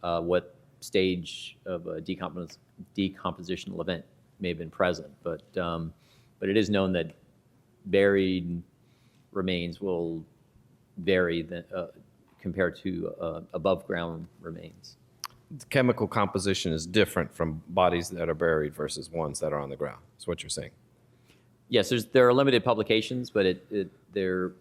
what stage of a decompositional event may have been present. But it is known that buried remains will vary compared to above ground remains. The chemical composition is different from bodies that are buried versus ones that are on the ground. That's what you're saying. Yes, there are limited publications, but there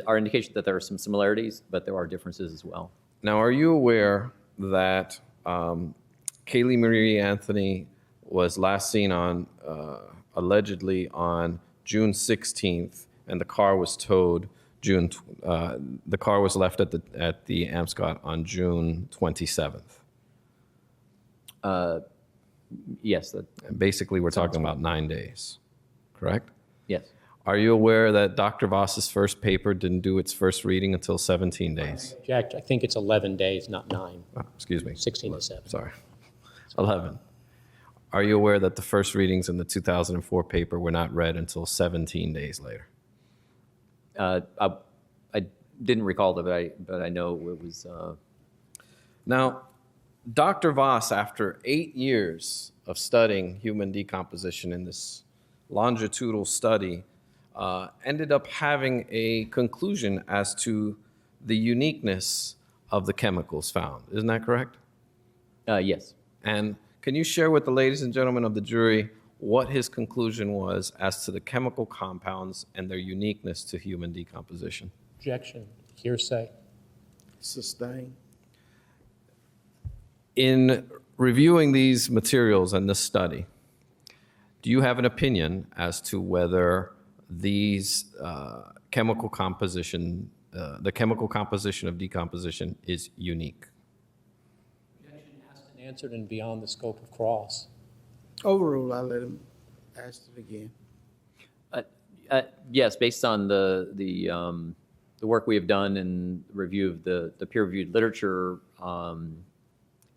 are indications that there are some similarities, but there are differences as well. Now, are you aware that Caylee Marie Anthony was last seen on allegedly on June 16th, and the car was towed the car was left at the Amscot on June 27th? Yes. And basically, we're talking about 9 days, correct? Yes. Are you aware that Dr. Voss's first paper didn't do its first reading until 17 days? Jack, I think it's 11 days, not 9. Excuse me. 16 to 7. Sorry. 11. Are you aware that the first readings in the 2004 paper were not read until 17 days later? I didn't recall that, but I know it was. Now, Dr. Voss, after 8 years of studying human decomposition in this longitudinal study, ended up having a conclusion as to the uniqueness of the chemicals found. Isn't that correct? Yes. And can you share with the ladies and gentlemen of the jury what his conclusion was as to the chemical compounds and their uniqueness to human decomposition? Objection. Hearsay. Sustain. In reviewing these materials and this study, do you have an opinion as to whether these chemical composition, the chemical composition of decomposition is unique? Objection asked and answered and beyond the scope of cross. Overruled, I let him ask it again. Yes, based on the work we have done and review of the peer-reviewed literature,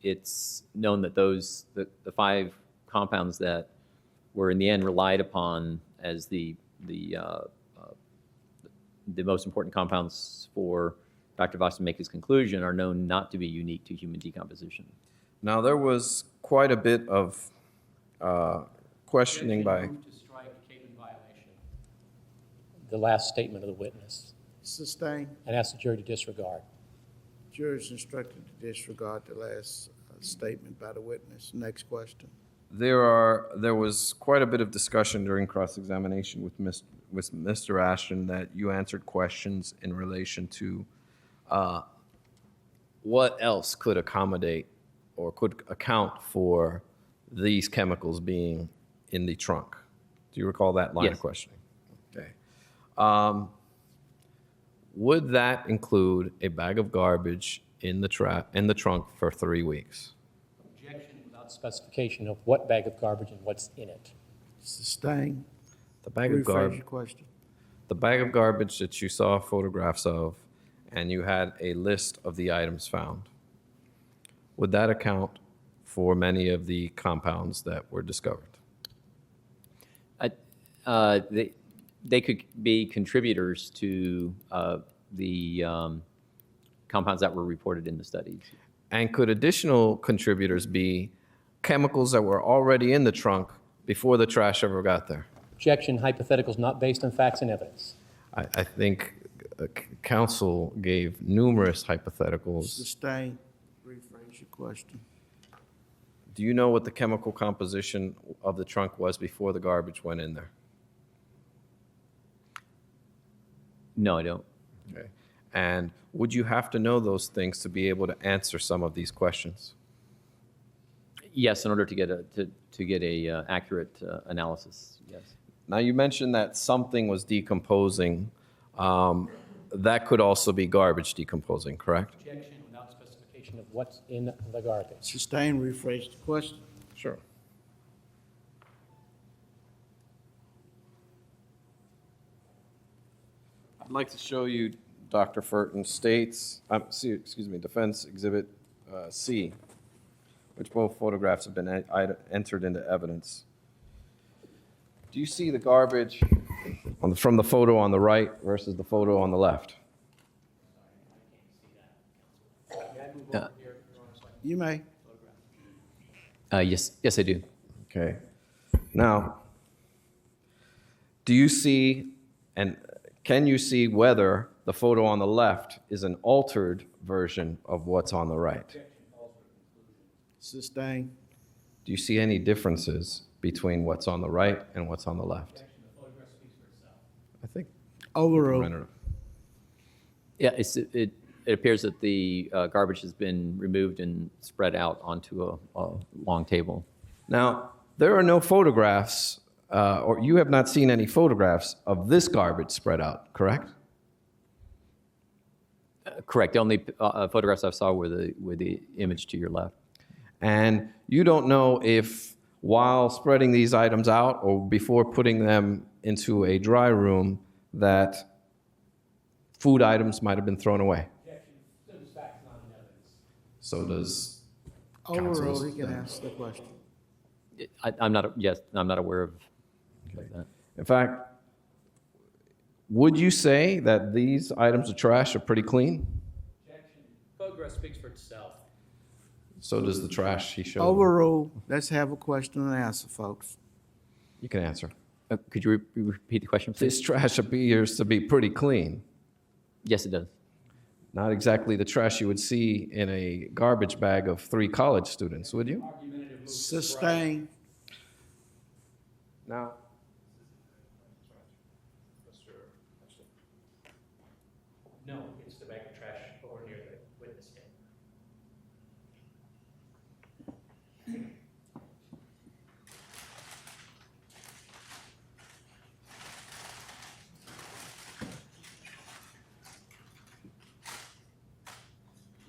it's known that the 5 compounds that were in the end relied upon as the most important compounds for Dr. Voss to make his conclusion are known not to be unique to human decomposition. Now, there was quite a bit of questioning by... To strike Caylee violation. The last statement of the witness. Sustain. And ask the jury to disregard. Jurors instructed to disregard the last statement by the witness. Next question. There was quite a bit of discussion during cross-examination with Mr. Ashton that you answered questions in relation to what else could accommodate or could account for these chemicals being in the trunk. Do you recall that line of questioning? Okay. Would that include a bag of garbage in the trunk for 3 weeks? Objection without specification of what bag of garbage and what's in it. Sustain. The bag of Rephrase garbage. your question. The bag of garbage that you saw photographs of, and you had a list of the items found. Would that account for many of the compounds that were discovered? They could be contributors to the compounds that were reported in the studies. And could additional contributors be chemicals that were already in the trunk before the trash ever got there? Objection, hypotheticals not based on facts and evidence. I think counsel gave numerous hypotheticals. Sustain. Rephrase your question. Do you know what the chemical composition of the trunk was before the garbage went in there? No, I don't. Okay. And would you have to know those things to be able to answer some of these questions? Yes, in order to get a accurate analysis. Yes. Now, you mentioned that something was decomposing. That could also be garbage decomposing, correct? Objection without specification of what's in the garbage. Sustain. Rephrase the question. Sure. I'd like to show you Dr. Furton states, Defense Exhibit C, which both photographs have been entered into evidence. Do you see the garbage from the photo on the right versus the photo on the left? You may. Yes, I do. Okay. Now, do you see, and can you see whether the photo on the left is an altered version of what's on the right? Sustain. Do you see any differences between what's on the right and what's on the left? I think. Overruled. Yeah, it appears that the garbage has been removed and spread out onto a long table. Now, there are no photographs, or you have not seen any photographs of this garbage spread out, correct? Correct. The only photographs I saw were the image to your left. And you don't know if while spreading these items out or before putting them into a dry room that food items might have been thrown away. So does Overruled, he can answer the question. I'm not aware of that. In fact, would you say that these items of trash are pretty clean? Photograph speaks for itself. So does the trash he showed. Overruled. Let's have a question and answer, folks. You can answer. Could you repeat the question, please? This trash appears to be pretty clean. Yes, it does. Not exactly the trash you would see in a garbage bag of 3 college students, would you? Sustain. Now, No, it's the bag of trash over near the witness stand.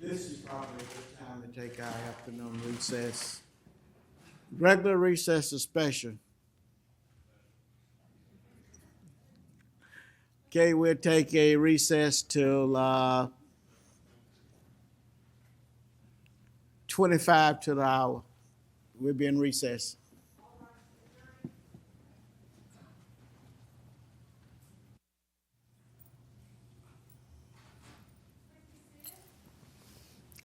This is probably a good time to take our afternoon recess. Regular recess is special. Okay, we'll take a recess till 25 to the hour. We'll be in recess.